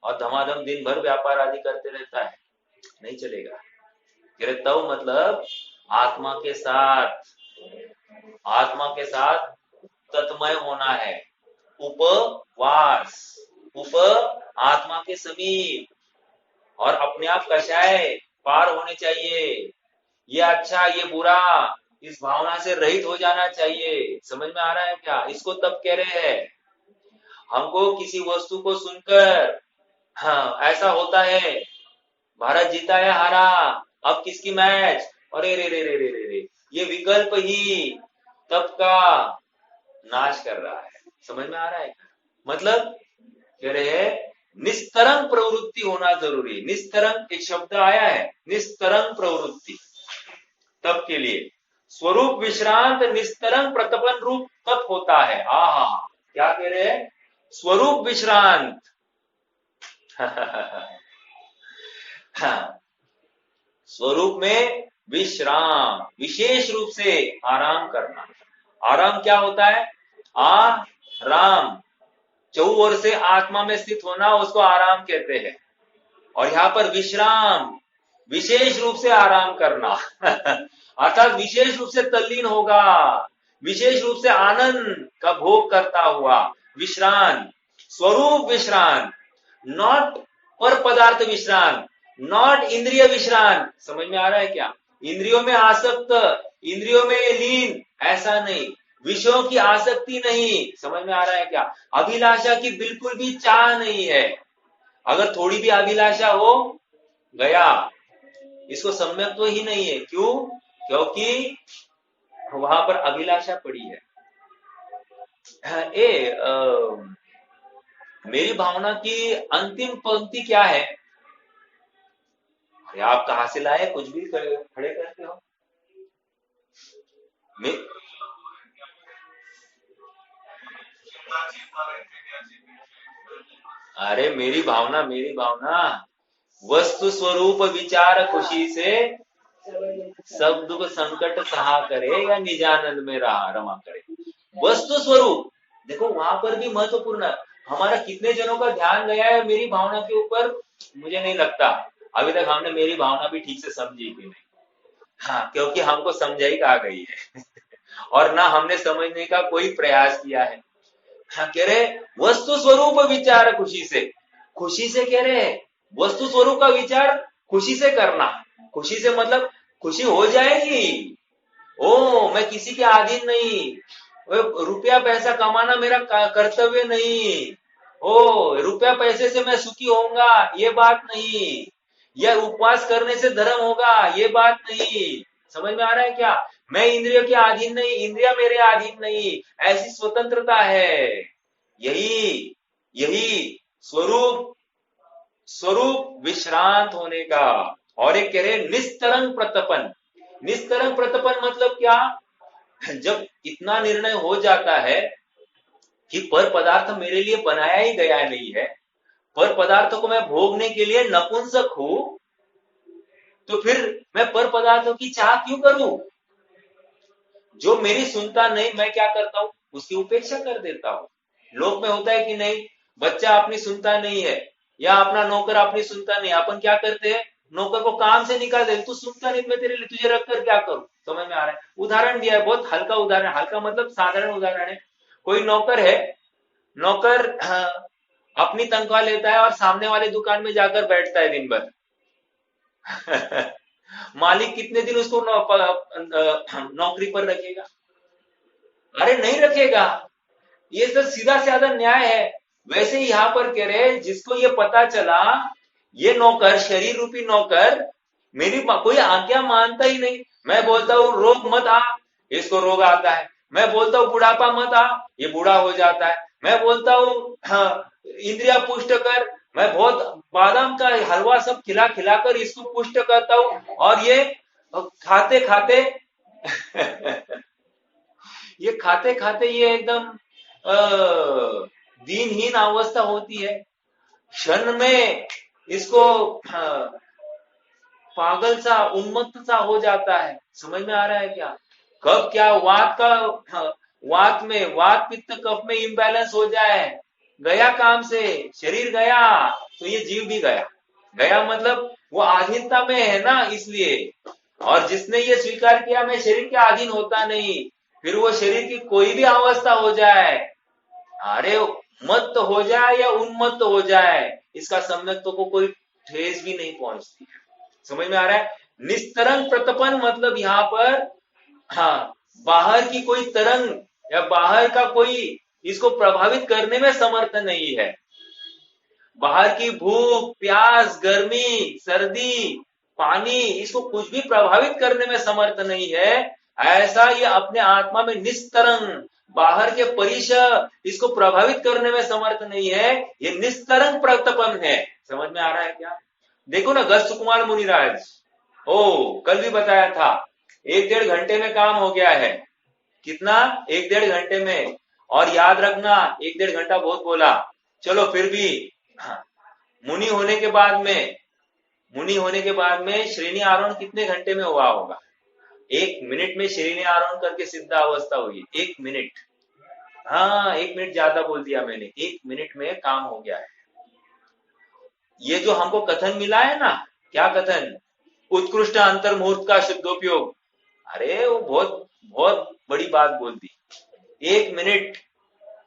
और धमाधम दिन भर व्यापार आदि करते रहता है, नहीं चलेगा। कह रहे तव मतलब आत्मा के साथ आत्मा के साथ तन्मय होना है। उपवास, उप आत्मा के समीप, और अपने आप कषाय पार होने चाहिए। ये अच्छा ये बुरा, इस भावना से रहित हो जाना चाहिए। समझ में आ रहा है क्या? इसको तब कह रहे हैं। हमको किसी वस्तु को सुनकर हाँ ऐसा होता है, भारत जीता या हारा, अब किसकी मैच, अरे रे रे रे रे रे रे, ये विकल्प ही तब का नाश कर रहा है। समझ में आ रहा है? मतलब कह रहे हैं निस्तरंग प्रवृत्ति होना जरूरी। निस्तरंग एक शब्द आया है, निस्तरंग प्रवृत्ति तब के लिए। स्वरूप विश्रांत निस्तरंग प्रतपन रूप तप होता है। आहा, क्या कह रहे हैं? स्वरूप विश्रांत स्वरूप में विश्राम, विशेष रूप से आराम करना। आराम क्या होता है? आराम, चौओर से आत्मा में स्थित होना, उसको आराम कहते हैं। और यहाँ पर विश्राम, विशेष रूप से आराम करना अर्थात विशेष रूप से तल्लीन होगा, विशेष रूप से आनंद का भोग करता हुआ विश्रांत, स्वरूप विश्रांत, नॉट पर पदार्थ विश्रांत, नॉट इंद्रिय विश्रांत। समझ में आ रहा है क्या? इंद्रियों में आसक्त, इंद्रियों में लीन, ऐसा नहीं। विषयों की आसक्ति नहीं। समझ में आ रहा है क्या? अभिलाषा की बिल्कुल भी चाह नहीं है। अगर थोड़ी भी अभिलाषा हो गया, इसको सम्यक तो ही नहीं है। क्यों? क्योंकि वहां पर अभिलाषा पड़ी है। मेरी भावना की अंतिम पंक्ति क्या है? आप कहां से लाए? कुछ भी खड़े करते हो। अरे मेरी भावना, मेरी भावना वस्तु स्वरूप विचार खुशी से सब दुख संकट सहा करे या निजानंद में रमा करे। वस्तु स्वरूप, देखो वहां पर भी महत्वपूर्ण है। हमारा कितने जनों का ध्यान गया है मेरी भावना के ऊपर? मुझे नहीं लगता अभी तक हमने मेरी भावना भी ठीक से समझी कि नहीं। हाँ, क्योंकि हमको समझाई आ गई है और ना हमने समझने का कोई प्रयास किया है। हाँ, कह रहे वस्तु स्वरूप विचार खुशी से, खुशी से कह रहे वस्तु स्वरूप का विचार खुशी से करना। खुशी से मतलब खुशी हो जाएगी। ओ मैं किसी के अधीन नहीं, रुपया पैसा कमाना मेरा कर्तव्य नहीं, ओ रुपया पैसे से मैं सुखी होऊंगा ये बात नहीं, या उपवास करने से धर्म होगा ये बात नहीं। समझ में आ रहा है क्या? मैं इंद्रियों के अधीन नहीं, इंद्रिया मेरे अधीन नहीं, ऐसी स्वतंत्रता है। यही यही स्वरूप, स्वरूप विश्रांत होने का। और एक कह रहे निस्तरंग प्रतपन। निस्तरंग प्रतपन मतलब क्या? जब इतना निर्णय हो जाता है कि पर पदार्थ मेरे लिए बनाया ही गया नहीं है, पर पदार्थों को मैं भोगने के लिए नपुंसक हूं, तो फिर मैं पर पदार्थों की चाह क्यों करूं? जो मेरी सुनता नहीं, मैं क्या करता हूं? उसकी उपेक्षा कर देता हूं। लोक में होता है कि नहीं? बच्चा अपनी सुनता नहीं है या अपना नौकर अपनी सुनता नहीं, अपन क्या करते हैं? नौकर को काम से निकाल दे, तू सुनता नहीं, मैं तेरे लिए तुझे रखकर क्या करूं? समझ में आ रहा है? उदाहरण दिया है, बहुत हल्का उदाहरण, हल्का मतलब साधारण उदाहरण है। कोई नौकर है, नौकर अपनी तनख्वाह लेता है और सामने वाले दुकान में जाकर बैठता है दिन भर मालिक कितने दिन उसको नौकरी पर रखेगा? अरे नहीं रखेगा। ये तो सीधा साधा न्याय है। वैसे ही यहाँ पर कह रहे जिसको ये पता चला ये नौकर, शरीर रूपी नौकर मेरी कोई आज्ञा मानता ही नहीं। मैं बोलता हूँ रोग मत आ, इसको रोग आता है। मैं बोलता हूँ बुढ़ापा मत आ, ये बूढ़ा हो जाता है। मैं बोलता हूँ हाँ, इंद्रिया पुष्ट कर, मैं बहुत बादाम का हलवा सब खिला खिलाकर इसको पुष्ट करता हूँ, और ये खाते खाते ये खाते खाते ये एकदम दीनहीन अवस्था होती है। क्षण में इसको पागल सा, उन्मत्त सा हो जाता है। समझ में आ रहा है क्या? कब क्या वात का, वात में वात पित्त कफ में इम्बैलेंस हो जाए, गया काम से, शरीर गया तो ये जीव भी गया। गया मतलब वो अधीनता में है ना, इसलिए। और जिसने ये स्वीकार किया मैं शरीर के अधीन होता नहीं, फिर वो शरीर की कोई भी अवस्था हो जाए, अरे मत हो जाए या उन्मत्त हो जाए, इसका सम्यक तो को कोई ठेस भी नहीं पहुंचती है। समझ में आ रहा है? निस्तरंग प्रतपन मतलब यहाँ पर, हाँ, बाहर की कोई तरंग या बाहर का कोई इसको प्रभावित करने में समर्थ नहीं है। बाहर की भूख, प्यास, गर्मी, सर्दी, पानी, इसको कुछ भी प्रभावित करने में समर्थ नहीं है। ऐसा ये अपने आत्मा में निस्तरंग, बाहर के परिसर इसको प्रभावित करने में समर्थ नहीं है। ये निस्तरंग प्रतपन है। समझ में आ रहा है क्या? देखो ना, गस्त कुमार मुनिराज, ओ कल भी बताया था, 1-1.5 घंटे में काम हो गया है। कितना? 1-1.5 घंटे में। और याद रखना, 1-1.5 घंटा बहुत बोला, चलो फिर भी, हाँ, मुनि होने के बाद में, मुनि होने के बाद में श्रेणी आरोहण कितने घंटे में हुआ होगा? 1 मिनट में श्रेणी आरोहण करके सिद्ध अवस्था हुई। 1 मिनट, हाँ 1 मिनट ज्यादा बोल दिया मैंने, 1 मिनट में काम हो गया है। ये जो हमको कथन मिला है ना, क्या कथन? उत्कृष्ट अंतर्मुहूर्त का शुद्धोपयोग, अरे वो बहुत बहुत बड़ी बात बोल दी। 1 मिनट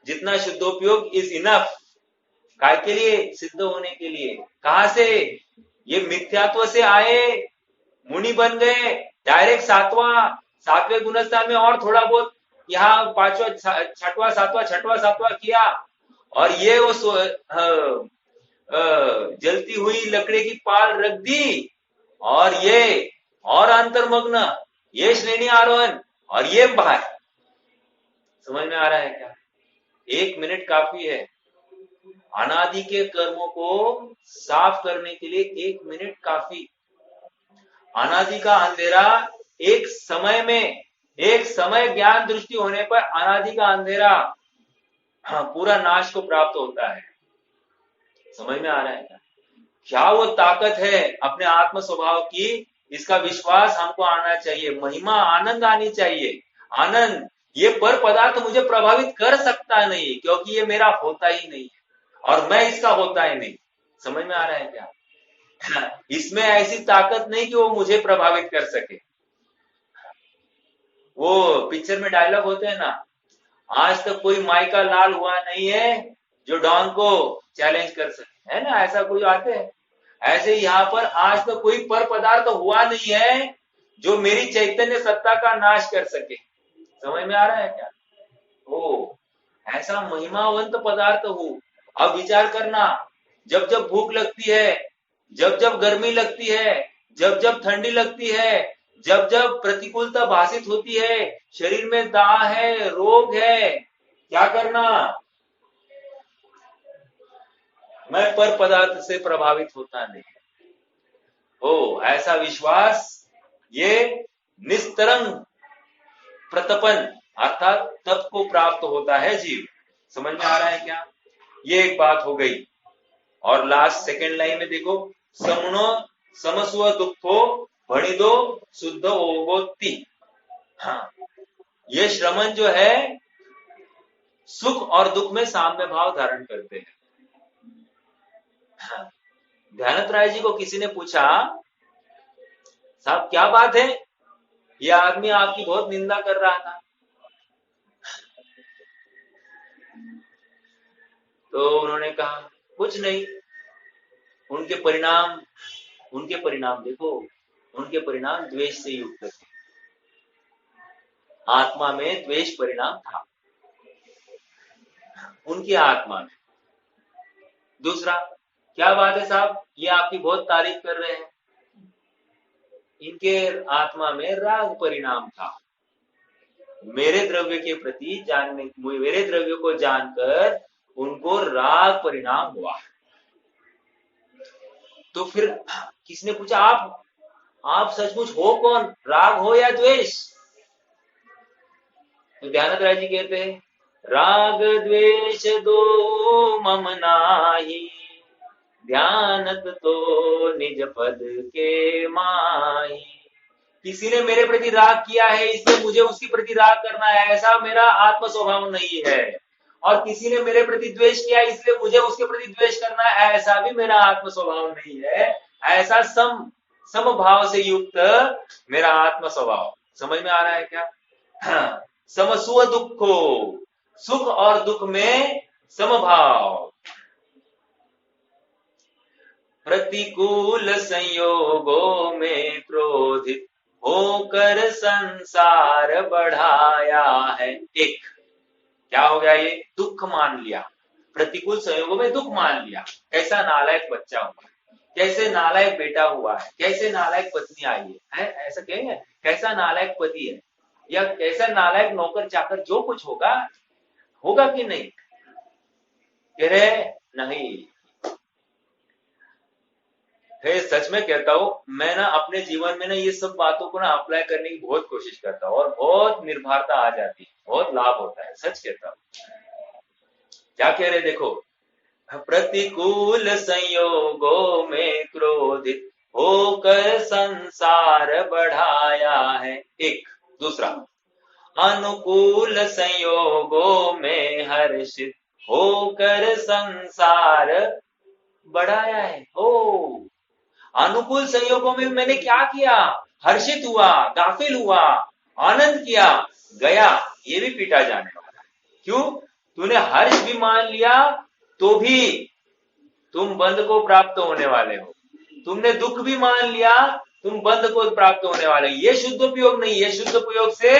जितना शुद्धोपयोग इज इनफ। काय के लिए? सिद्ध होने के लिए। कहां से? ये मिथ्यात्व से आए, मुनि बन गए, डायरेक्ट सातवें गुणस्थान में और थोड़ा बहुत यहाँ पांचवा छठवा सातवा किया, और ये वो जलती हुई लकड़ी की पाल रख दी, और ये और अंतर्मग्न, ये श्रेणी आरोहण, और ये बाहर। समझ में आ रहा है क्या? 1 मिनट काफी है। अनादि के कर्मों को साफ करने के लिए 1 मिनट काफी। अनादि का अंधेरा एक समय ज्ञान दृष्टि होने पर अनादि का अंधेरा, हाँ, पूरा नाश को प्राप्त होता है। समझ में आ रहा है क्या? क्या वो ताकत है अपने आत्म स्वभाव की, इसका विश्वास हमको आना चाहिए। महिमा, आनंद आनी चाहिए। आनंद, ये पर पदार्थ मुझे प्रभावित कर सकता नहीं, क्योंकि ये मेरा होता ही नहीं है और मैं इसका होता ही नहीं। समझ में आ रहा है क्या? इसमें ऐसी ताकत नहीं कि वो मुझे प्रभावित कर सके। वो पिक्चर में डायलॉग होते हैं ना, आज तक कोई माइका लाल हुआ नहीं है जो डॉन को चैलेंज कर सके, है ना? ऐसा कोई आते हैं। ऐसे यहाँ पर आज तक कोई पर पदार्थ हुआ नहीं है जो मेरी चैतन्य सत्ता का नाश कर सके। समझ में आ रहा है क्या? ओ, ऐसा महिमावंत पदार्थ हो। अब विचार करना, जब जब भूख लगती है, जब जब गर्मी लगती है, जब जब ठंडी लगती है, जब जब प्रतिकूलता भाषित होती है, शरीर में दाह है, रोग है, क्या करना? मैं पर पदार्थ से प्रभावित होता नहीं। ओ, ऐसा विश्वास, ये निस्तरंग प्रतपन अर्थात तप को प्राप्त होता है जीव। समझ में आ रहा है क्या? ये एक बात हो गई। और लास्ट सेकेंड लाइन में देखो, समुनो समस्व दुखो भणिदो शुद्ध ओगोत्ति। हाँ, ये श्रमण जो है सुख और दुख में साम्य भाव धारण करते हैं। हाँ, ध्यानत राय जी को किसी ने पूछा, साहब क्या बात है, ये आदमी आपकी बहुत निंदा कर रहा था। तो उन्होंने कहा कुछ नहीं, उनके परिणाम देखो, उनके परिणाम द्वेष से युक्त थे। आत्मा में द्वेष परिणाम था उनकी आत्मा में। दूसरा, क्या बात है साहब, ये आपकी बहुत तारीफ कर रहे हैं, इनके आत्मा में राग परिणाम था। मेरे द्रव्य के प्रति मेरे द्रव्य को जानकर उनको राग परिणाम हुआ। तो फिर किसने पूछा, आप सचमुच हो कौन, राग हो या द्वेष? तो ध्यानत राय जी कहते हैं, राग द्वेष दो मम नाही, ध्यानत तो निज पद के माही। किसी ने मेरे प्रति राग किया है इसलिए मुझे उसके प्रति राग करना है, ऐसा मेरा आत्म स्वभाव नहीं है। और किसी ने मेरे प्रति द्वेष किया इसलिए मुझे उसके प्रति द्वेष करना है, ऐसा भी मेरा आत्म स्वभाव नहीं है। ऐसा समभाव से युक्त मेरा आत्म स्वभाव। समझ में आ रहा है क्या? समसुव दुखो, सुख और दुख में समभाव। प्रतिकूल संयोगों में क्रोधित होकर संसार बढ़ाया है। एक क्या हो गया, ये दुख मान लिया, प्रतिकूल संयोगों में दुख मान लिया। कैसा नालायक बच्चा हुआ, कैसे नालायक बेटा हुआ है, कैसे नालायक पत्नी आई है, ऐसा कहेंगे, कैसा नालायक पति है, या कैसा नालायक नौकर चाकर, जो कुछ होगा होगा कि नहीं, कह रहे नहीं। सच में कहता हूं, मैं ना अपने जीवन में ना ये सब बातों को ना अप्लाई करने की बहुत कोशिश करता हूँ, और बहुत निर्भरता आ जाती है, बहुत लाभ होता है, सच कहता हूँ। क्या कह रहे देखो, प्रतिकूल संयोगों में क्रोधित होकर संसार बढ़ाया है। एक दूसरा, अनुकूल संयोगों में हर्षित होकर संसार बढ़ाया है। ओ, अनुकूल संयोगों में मैंने क्या किया, हर्षित हुआ, गाफिल हुआ, आनंद किया, गया, ये भी पीटा जाने वाला है। क्यों? तूने हर्ष भी मान लिया तो भी तुम बंध को प्राप्त होने वाले हो, तुमने दुख भी मान लिया तुम बंध को प्राप्त होने वाले। ये शुद्धोपयोग नहीं, ये शुद्धोपयोग से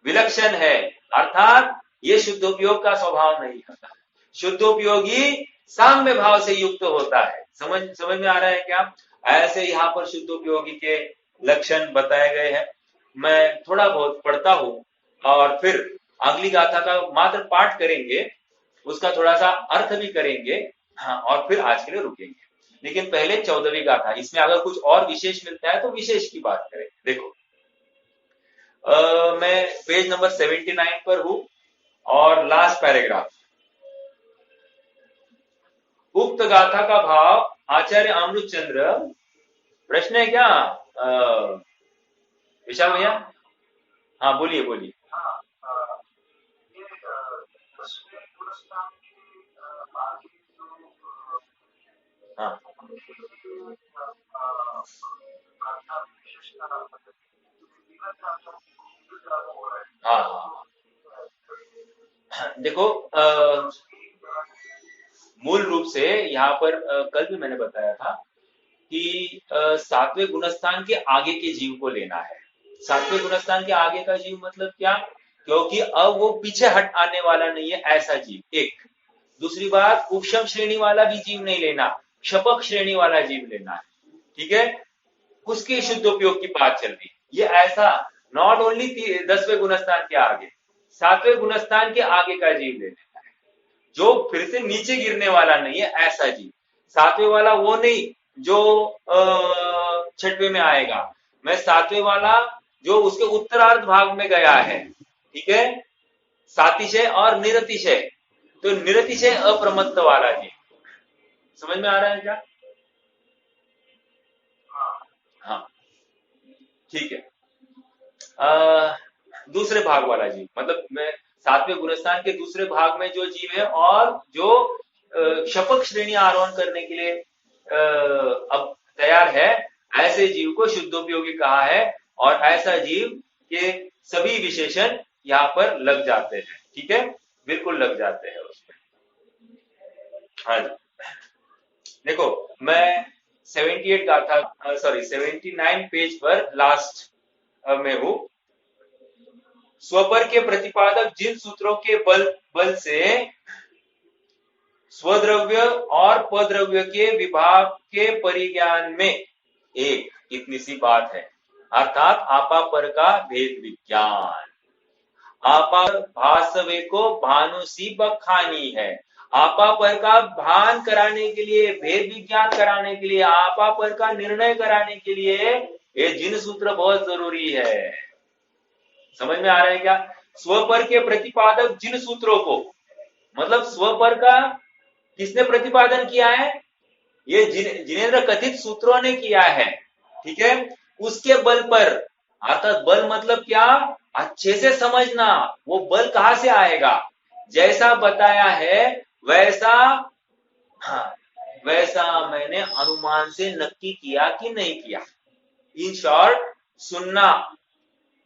विलक्षण है, अर्थात ये शुद्धोपयोग का स्वभाव नहीं होता। शुद्धोपयोगी साम्य भाव से युक्त होता है। समझ में आ रहा है क्या? ऐसे यहाँ पर शुद्धोपयोगी के लक्षण बताए गए हैं। मैं थोड़ा बहुत पढ़ता हूं और फिर अगली गाथा का मात्र पाठ करेंगे, उसका थोड़ा सा अर्थ भी करेंगे, हाँ, और फिर आज के लिए रुकेंगे। लेकिन पहले 14वीं गाथा, इसमें अगर कुछ और विशेष मिलता है तो विशेष की बात करेंगे। देखो, मैं पेज नंबर 79 पर हूं और लास्ट पैराग्राफ। उक्त गाथा का भाव आचार्य अमृत चंद्र, प्रश्न है क्या विशाल भैया? हाँ बोलिए बोलिए। हाँ हाँ हाँ, देखो मूल रूप से यहाँ पर कल भी मैंने बताया था कि सातवें गुणस्थान के आगे के जीव को लेना है। सातवें गुणस्थान के आगे का जीव मतलब क्या? क्योंकि अब वो पीछे हट आने वाला नहीं है, ऐसा जीव एक। दूसरी बात, उपशम श्रेणी वाला भी जीव नहीं लेना, क्षपक श्रेणी वाला जीव लेना है, ठीक है? उसके शुद्ध उपयोग की बात चल रही। ये ऐसा नॉट ओनली 10वें गुणस्थान के आगे, 7वें गुणस्थान के आगे का जीव ले लेना है, जो फिर से नीचे गिरने वाला नहीं है, ऐसा जीव। 7वें वाला वो नहीं जो 6वें में आएगा, मैं 7वें वाला जो उसके उत्तरार्ध भाग में गया है, ठीक है? सातिशय और निरतिशय, तो निरतिशय अप्रमत्त वाला जीव। समझ में आ रहा है क्या? हाँ ठीक है। दूसरे भाग वाला जीव मतलब मैं 7वें गुणस्थान के दूसरे भाग में जो जीव है और जो क्षपक श्रेणी आरोहण करने के लिए अब तैयार है, ऐसे जीव को शुद्धोपयोगी कहा है। और ऐसा जीव के सभी विशेषण यहाँ पर लग जाते हैं, ठीक है? बिल्कुल लग जाते हैं उसमें। हाँ जी, देखो मैं 78 गाथा सॉरी 79 पेज पर लास्ट में हूं। स्वपर के प्रतिपादक जिन सूत्रों के बल से स्वद्रव्य और पद्रव्य के विभाग के परिज्ञान में एक इतनी सी बात है, अर्थात आपापर का भेद विज्ञान। आपा भासवे को भानुसी बखानी है। आपापर का भान कराने के लिए, भेद विज्ञान कराने के लिए, आपापर का निर्णय कराने के लिए ये जिन सूत्र बहुत जरूरी है। समझ में आ रहा है क्या? स्वपर के प्रतिपादक जिन सूत्रों को, मतलब स्वपर का किसने प्रतिपादन किया है? ये जिनेन्द्र कथित सूत्रों ने किया है, ठीक है? उसके बल पर, अर्थात बल मतलब क्या, अच्छे से समझना, वो बल कहां से आएगा? जैसा बताया है वैसा, हाँ, वैसा मैंने अनुमान से नक्की किया कि नहीं किया। इन शॉर्ट, सुनना,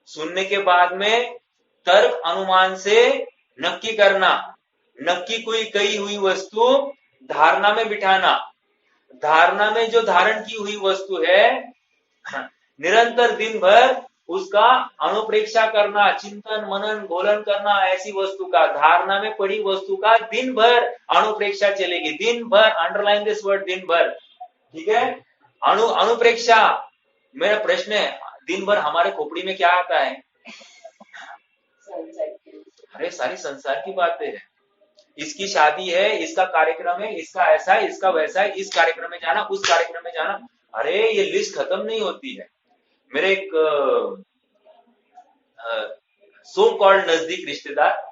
सुनने के बाद में तर्क अनुमान से नक्की करना, नक्की कोई कही हुई वस्तु धारणा में बिठाना, धारणा में जो धारण की हुई वस्तु है निरंतर दिन भर उसका अनुप्रेक्षा करना, चिंतन मनन घोलन करना, ऐसी वस्तु का, धारणा में पड़ी वस्तु का दिन भर अनुप्रेक्षा चलेगी, दिन भर, अंडरलाइन दिस वर्ड, दिन भर, ठीक है। अनुप्रेक्षा। मेरा प्रश्न है, दिन भर हमारे खोपड़ी में क्या आता है? अरे सारी संसार की बातें हैं, इसकी शादी है, इसका कार्यक्रम है, इसका ऐसा है, इसका वैसा है, इस कार्यक्रम में जाना, उस कार्यक्रम में जाना, अरे ये लिस्ट खत्म नहीं होती है। मेरे एक सो कॉल्ड नजदीक रिश्तेदार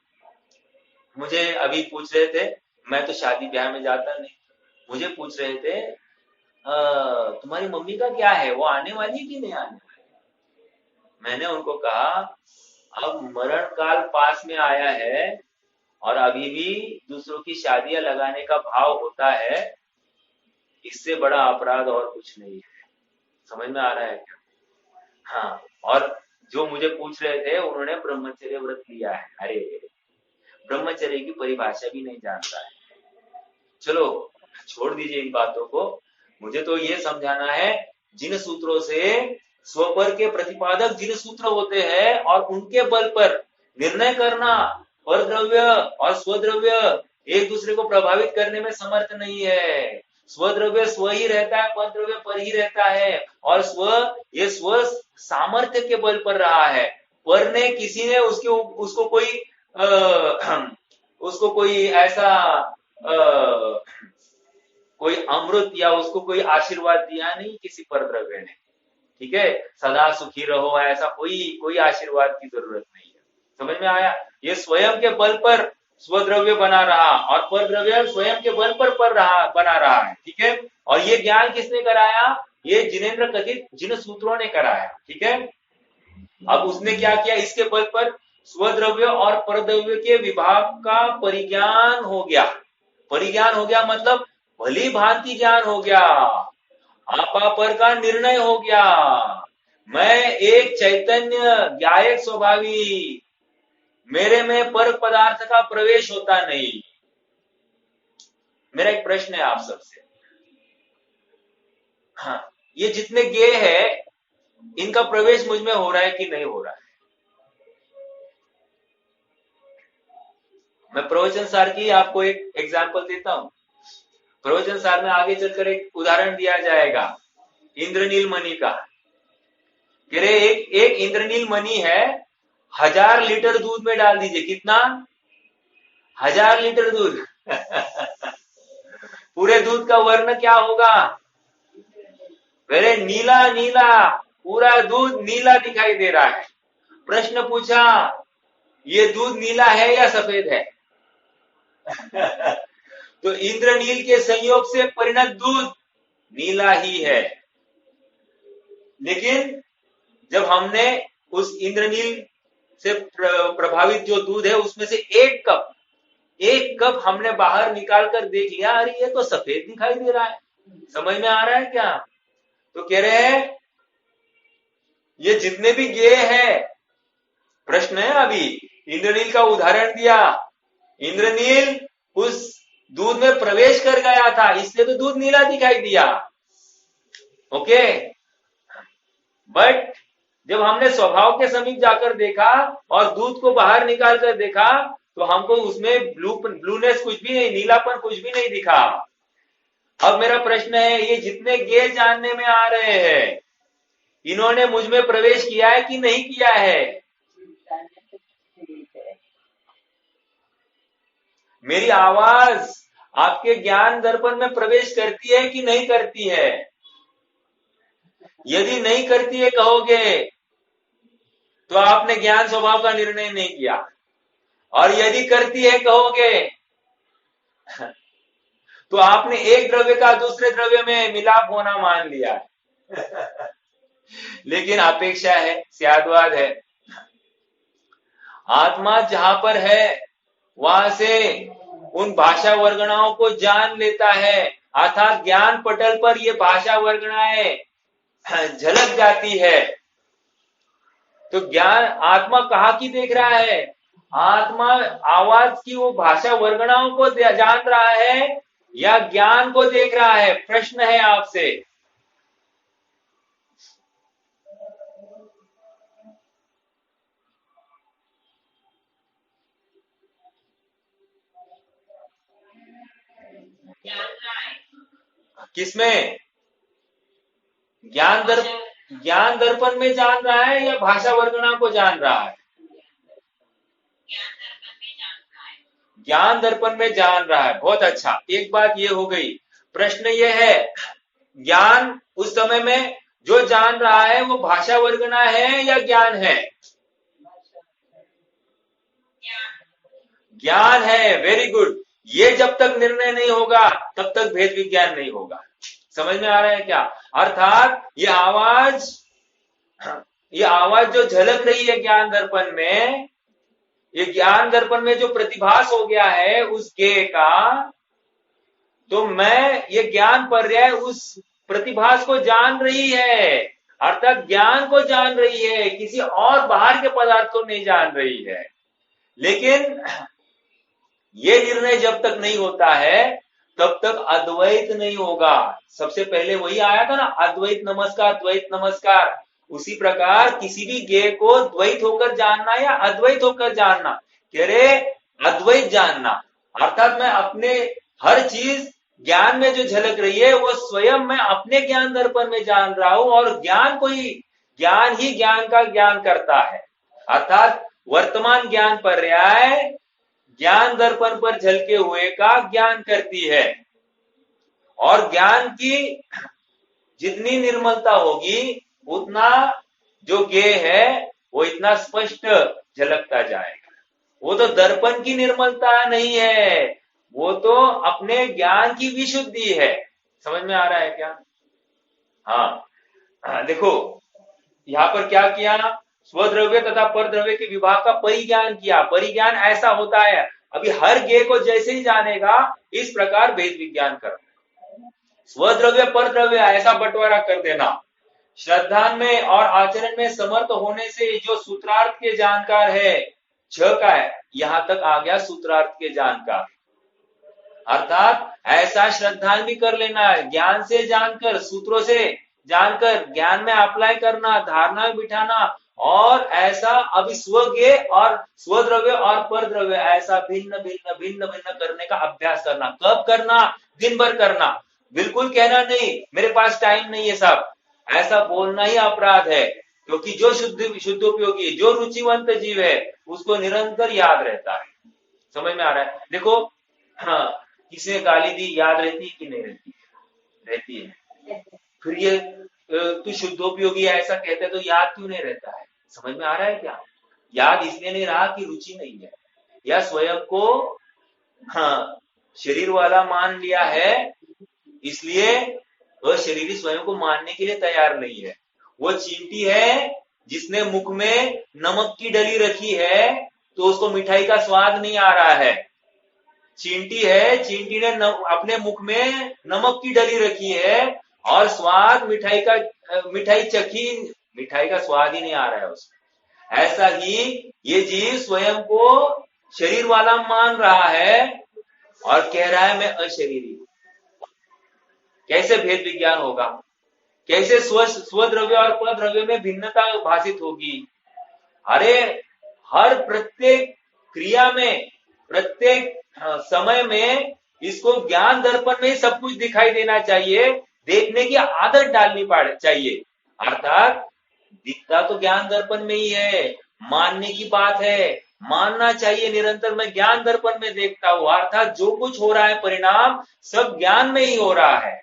मुझे अभी पूछ रहे थे, मैं तो शादी ब्याह में जाता नहीं, मुझे पूछ रहे थे तुम्हारी मम्मी का क्या है, वो आने वाली है कि नहीं आने वाली? मैंने उनको कहा अब मरण काल पास में आया है और अभी भी दूसरों की शादियां लगाने का भाव होता है, इससे बड़ा अपराध और कुछ नहीं है। समझ में आ रहा है क्या? हाँ, और जो मुझे पूछ रहे थे उन्होंने ब्रह्मचर्य व्रत लिया है। अरे ब्रह्मचर्य की परिभाषा भी नहीं जानता है। चलो छोड़ दीजिए इन बातों को, मुझे तो ये समझाना है जिन सूत्रों से स्वपर के प्रतिपादक जिन सूत्र होते हैं और उनके बल पर निर्णय करना, परद्रव्य और स्वद्रव्य एक दूसरे को प्रभावित करने में समर्थ नहीं है। स्वद्रव्य स्व ही रहता है, परद्रव्य पर ही रहता है, और ये स्व सामर्थ्य के बल पर रहा है। पर ने किसी ने उसको कोई ऐसा कोई अमृत या उसको कोई आशीर्वाद दिया नहीं किसी परद्रव्य ने, ठीक है, सदा सुखी रहो, ऐसा कोई आशीर्वाद की जरूरत नहीं है। समझ में आया? ये स्वयं के बल पर स्वद्रव्य बना रहा और परद्रव्य स्वयं के बल पर बना रहा है, ठीक है। और ये ज्ञान किसने कराया? ये जिनेंद्र कथित जिन सूत्रों ने कराया, ठीक है। अब उसने क्या किया? इसके बल पर स्वद्रव्य और परद्रव्य के विभाग का परिज्ञान हो गया। परिज्ञान हो गया मतलब भली भांति ज्ञान हो गया, आपा पर का निर्णय हो गया। मैं एक चैतन्य ज्ञायक स्वभावी, मेरे में पर पदार्थ का प्रवेश होता नहीं। मेरा एक प्रश्न है आप सबसे, हाँ, ये जितने ज्ञेय है इनका प्रवेश मुझ में हो रहा है कि नहीं हो रहा है? मैं प्रवचन सार की आपको एक एग्जाम्पल देता हूं। प्रवचन सार में आगे चलकर एक उदाहरण दिया जाएगा इंद्रनील मणि का। कह रहे एक इंद्रनील मणि है, 1000 लीटर दूध में डाल दीजिए। कितना? 1000 लीटर दूध पूरे दूध का वर्ण क्या होगा? पहले नीला नीला, पूरा दूध नीला दिखाई दे रहा है। प्रश्न पूछा, ये दूध नीला है या सफेद है? तो इंद्रनील के संयोग से परिणत दूध नीला ही है। लेकिन जब हमने उस इंद्रनील से प्रभावित जो दूध है उसमें से एक कप हमने बाहर निकाल कर देख लिया, अरे ये तो सफेद दिखाई दे रहा है। समझ में आ रहा है क्या? तो कह रहे हैं ये जितने भी ज्ञेय है, प्रश्न है अभी, इंद्रनील का उदाहरण दिया, इंद्रनील उस दूध में प्रवेश कर गया था, इसलिए तो दूध नीला दिखाई दिया। ओके, बट जब हमने स्वभाव के समीप जाकर देखा और दूध को बाहर निकाल कर देखा तो हमको उसमें ब्लूनेस कुछ भी नहीं, नीलापन कुछ भी नहीं दिखा। अब मेरा प्रश्न है, ये जितने ज्ञेय जानने में आ रहे हैं इन्होंने मुझ में प्रवेश किया है कि नहीं किया है? मेरी आवाज आपके ज्ञान दर्पण में प्रवेश करती है कि नहीं करती है? यदि नहीं करती है कहोगे तो आपने ज्ञान स्वभाव का निर्णय नहीं किया, और यदि करती है कहोगे तो आपने एक द्रव्य का दूसरे द्रव्य में मिलाप होना मान लिया है। लेकिन अपेक्षा है, स्यादवाद है। आत्मा जहां पर है वहां से उन भाषा वर्गणाओं को जान लेता है, अर्थात ज्ञान पटल पर ये भाषा वर्गणाएं झलक जाती है। तो ज्ञान आत्मा कहाँ की देख रहा है? आत्मा आवाज की वो भाषा वर्गणाओं को जान रहा है या ज्ञान को देख रहा है? प्रश्न है आपसे। किसमें? ज्ञान दर ज्ञान दर्पण में जान रहा है या भाषा वर्गणा को जान रहा है? ज्ञान दर्पण में जान रहा है। बहुत अच्छा, एक बात ये हो गई। प्रश्न ये है, ज्ञान उस समय में जो जान रहा है वो भाषा वर्गना है या ज्ञान है? ज्ञान है। Very good. ये जब तक निर्णय नहीं होगा तब तक भेद विज्ञान नहीं होगा। समझ में आ रहा है क्या? अर्थात ये आवाज जो झलक रही है ज्ञान दर्पण में, ये ज्ञान दर्पण में जो प्रतिभास हो गया है उस गे का, तो मैं ये ज्ञान पर्याय उस प्रतिभास को जान रही है, अर्थात ज्ञान को जान रही है, किसी और बाहर के पदार्थ को नहीं जान रही है। लेकिन ये निर्णय जब तक नहीं होता है तब तक अद्वैत नहीं होगा। सबसे पहले वही आया था ना, अद्वैत नमस्कार, द्वैत नमस्कार। उसी प्रकार किसी भी ज्ञेय को द्वैत होकर जानना या अद्वैत होकर जानना, कह रहे अद्वैत जानना, अर्थात मैं अपने हर चीज ज्ञान में जो झलक रही है वो स्वयं मैं अपने ज्ञान दर्पण में जान रहा हूं, और ज्ञान ही ज्ञान का ज्ञान करता है। अर्थात वर्तमान ज्ञान पर्याय ज्ञान दर्पण पर झलके हुए का ज्ञान करती है, और ज्ञान की जितनी निर्मलता होगी उतना जो ज्ञेय है वो इतना स्पष्ट झलकता जाएगा। वो तो दर्पण की निर्मलता नहीं है, वो तो अपने ज्ञान की विशुद्धि है। समझ में आ रहा है क्या? हाँ, देखो यहां पर क्या किया, स्वद्रव्य तथा परद्रव्य के विभाग का परिज्ञान किया। परिज्ञान ऐसा होता है, अभी हर ज्ञेय को जैसे ही जानेगा इस प्रकार भेद विज्ञान करना। स्वद्रव्य परद्रव्य ऐसा बंटवारा कर देना। श्रद्धा में और आचरण में समर्थ होने से जो सूत्रार्थ के जानकार है, छ का है, यहां तक आ गया सूत्रार्थ के जानकार। अर्थात ऐसा श्रद्धा भी कर लेना, ज्ञान से जानकर, सूत्रों से जानकर ज्ञान में अप्लाई करना, धारणा में बिठाना, और ऐसा अभी स्वज्ञ और स्वद्रव्य और परद्रव्य ऐसा भिन्न भिन्न भिन्न भिन्न करने का अभ्यास करना। कब करना? दिन भर करना। बिल्कुल कहना नहीं मेरे पास टाइम नहीं है सब, ऐसा बोलना ही अपराध है, क्योंकि जो शुद्धोपयोगी, जो रुचिवंत जीव है उसको निरंतर याद रहता है। समझ में आ रहा है? देखो, हाँ, किसी ने गाली दी, याद रहती है कि नहीं रहती? रहती है। फिर ये तू शुद्धोपयोगी ऐसा कहते तो याद क्यों नहीं रहता है? समझ में आ रहा है क्या? याद इसलिए नहीं रहा कि रुचि नहीं है, या स्वयं को हाँ शरीर वाला मान लिया है, इसलिए वह शरीरी स्वयं को मानने के लिए तैयार नहीं है। वो चींटी है जिसने मुख में नमक की डली रखी है तो उसको मिठाई का स्वाद नहीं आ रहा है। चींटी है, चींटी ने अपने मुख में नमक की डली रखी है और स्वाद मिठाई चखी, मिठाई का स्वाद ही नहीं आ रहा है उसमें। ऐसा ही ये जीव स्वयं को शरीर वाला मान रहा है और कह रहा है मैं अशरीरी। कैसे भेद विज्ञान होगा? कैसे स्वद्रव्य और परद्रव्य में भिन्नता भाषित होगी? अरे हर प्रत्येक क्रिया में, प्रत्येक समय में इसको ज्ञान दर्पण में सब कुछ दिखाई देना चाहिए, देखने की आदत डालनी चाहिए। अर्थात दिखता तो ज्ञान दर्पण में ही है, मानने की बात है, मानना चाहिए निरंतर मैं ज्ञान दर्पण में देखता हूं, अर्थात जो कुछ हो रहा है परिणाम सब ज्ञान में ही हो रहा है।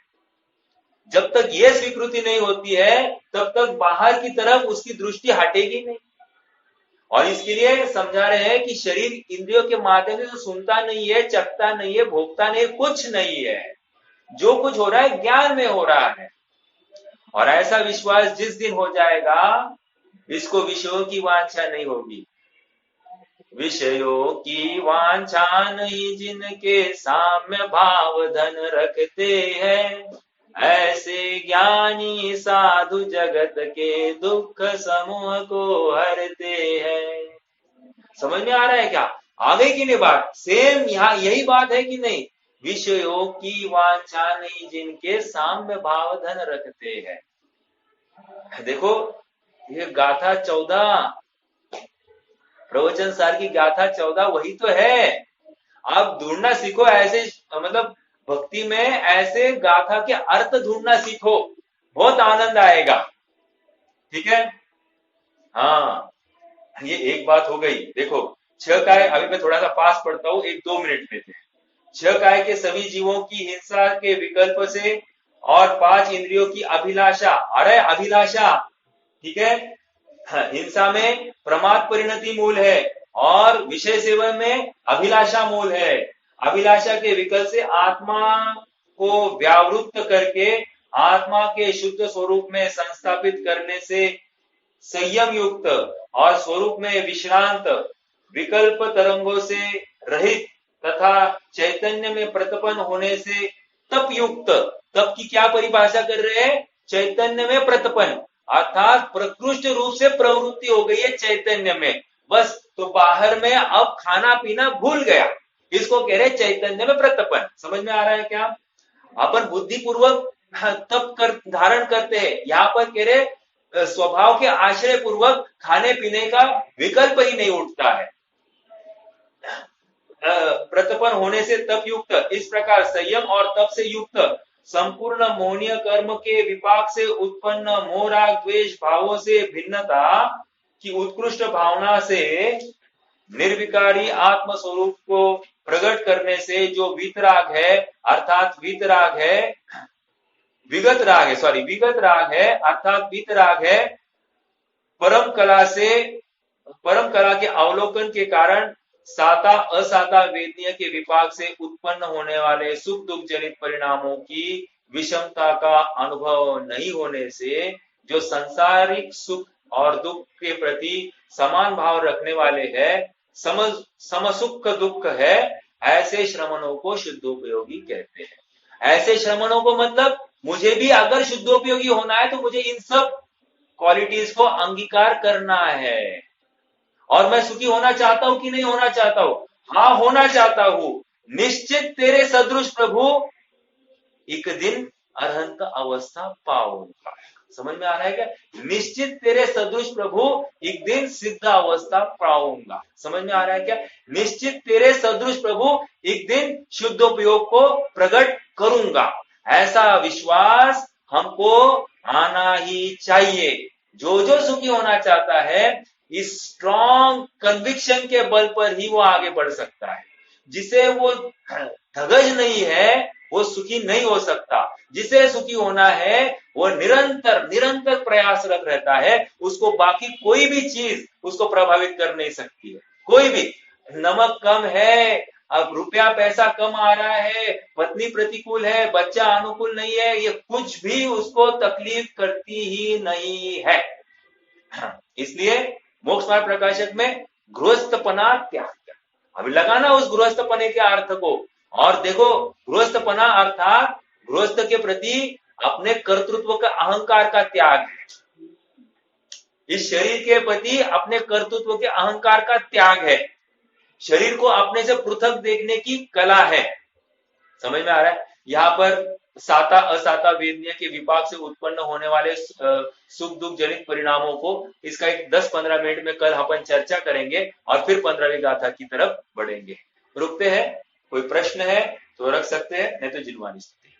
जब तक ये स्वीकृति नहीं होती है तब तक बाहर की तरफ उसकी दृष्टि हटेगी नहीं। और इसके लिए समझा रहे हैं कि शरीर इंद्रियों के माध्यम से तो सुनता नहीं है, चखता नहीं है, भोगता नहीं है, कुछ नहीं है, जो कुछ हो रहा है ज्ञान में हो रहा है। और ऐसा विश्वास जिस दिन हो जाएगा, इसको विषयों की वांछा नहीं होगी। विषयों की वांछा नहीं जिनके साम्य भाव धन रखते हैं, ऐसे ज्ञानी साधु जगत के दुख समूह को हरते हैं। समझ में आ रहा है क्या? आ गई कि नहीं बात? सेम यहाँ यही बात है कि नहीं? विषयों की वांछा नहीं जिनके साम्य भाव धन रखते हैं। देखो ये गाथा 14, प्रवचन सार की गाथा 14 वही तो है। आप ढूंढना सीखो ऐसे, मतलब भक्ति में ऐसे गाथा के अर्थ ढूंढना सीखो, बहुत आनंद आएगा। ठीक है? हाँ, ये एक बात हो गई। देखो 6 काय, अभी मैं थोड़ा सा पास पढ़ता हूं, 1-2 मिनट लेते हैं। 6 काय के सभी जीवों की हिंसा के विकल्प से और 5 इंद्रियों की अभिलाषा, अरे अभिलाषा, ठीक है, हिंसा में प्रमाद परिणति मूल है और विषय सेवन में अभिलाषा मूल है। अभिलाषा के विकल्प से आत्मा को व्यावृत्त करके आत्मा के शुद्ध स्वरूप में संस्थापित करने से संयम युक्त और स्वरूप में विश्रांत, विकल्प तरंगों से रहित तथा चैतन्य में प्रतिपन्न होने से तप युक्त। तप की क्या परिभाषा कर रहे हैं? चैतन्य में प्रतिपन्न, अर्थात प्रकृष्ट रूप से प्रवृत्ति हो गई है चैतन्य में, बस तो बाहर में अब खाना पीना भूल गया, इसको कह रहे चैतन्य में प्रतिपन्न। समझ में आ रहा है क्या? अपन बुद्धिपूर्वक तप कर धारण करते हैं, यहाँ पर कह रहे स्वभाव के आश्रय पूर्वक खाने पीने का विकल्प ही नहीं उठता है। प्रतिपन्न होने से तप युक्त, इस प्रकार संयम और तप से युक्त संपूर्ण मोहनीय कर्म के विपाक से उत्पन्न मोह राग द्वेष भावों से भिन्नता की उत्कृष्ट भावना से निर्विकारी आत्म स्वरूप को प्रकट करने से जो वीतराग है, अर्थात वीतराग है, विगत राग है, सॉरी विगत राग है अर्थात वीतराग है, परम कला के अवलोकन के कारण साता असाता वेदनीय के विपाक से उत्पन्न होने वाले सुख दुख जनित परिणामों की विषमता का अनुभव नहीं होने से जो संसारिक सुख और दुख के प्रति समान भाव रखने वाले हैं, समसुख दुख है, ऐसे श्रमणों को शुद्धोपयोगी कहते हैं। ऐसे श्रमणों को मतलब मुझे भी अगर शुद्धोपयोगी होना है तो मुझे इन सब क्वालिटीज को अंगीकार करना है। और मैं सुखी होना चाहता हूं कि नहीं होना चाहता हूं? हाँ होना चाहता हूं। निश्चित तेरे सदृश प्रभु एक दिन अरहंत अवस्था पाऊंगा। समझ में आ रहा है क्या? निश्चित तेरे सदृश प्रभु एक दिन सिद्ध अवस्था पाऊंगा। समझ में आ रहा है क्या? निश्चित तेरे सदृश प्रभु एक दिन शुद्धोपयोग को प्रकट करूंगा, ऐसा विश्वास हमको आना ही चाहिए। जो जो सुखी होना चाहता है इस स्ट्रॉन्ग कन्विक्शन के बल पर ही वो आगे बढ़ सकता है। जिसे वो धगज नहीं है वो सुखी नहीं हो सकता। जिसे सुखी होना है वो निरंतर प्रयासरत रहता है, उसको बाकी कोई भी चीज उसको प्रभावित कर नहीं सकती है। कोई भी, नमक कम है, अब रुपया पैसा कम आ रहा है, पत्नी प्रतिकूल है, बच्चा अनुकूल नहीं है, ये कुछ भी उसको तकलीफ करती ही नहीं है। इसलिए मोक्ष मार्ग प्रकाशक में गृहस्थपना त्याग कर, अभी लगाना उस गृहस्थपने के अर्थ को। और देखो गृहस्थपना अर्थात गृहस्थ के प्रति अपने कर्तृत्व का अहंकार का त्याग है। इस शरीर के प्रति अपने कर्तृत्व के अहंकार का त्याग है। शरीर को अपने से पृथक देखने की कला है। समझ में आ रहा है? यहाँ पर साता असाता वेदनीय के विपाक से उत्पन्न होने वाले सुख दुख जनित परिणामों को, इसका एक 10-15 मिनट में कल अपन चर्चा करेंगे और फिर 15वीं गाथा की तरफ बढ़ेंगे। रुकते हैं, कोई प्रश्न है तो रख सकते हैं, नहीं तो जिनवानी स्थिति।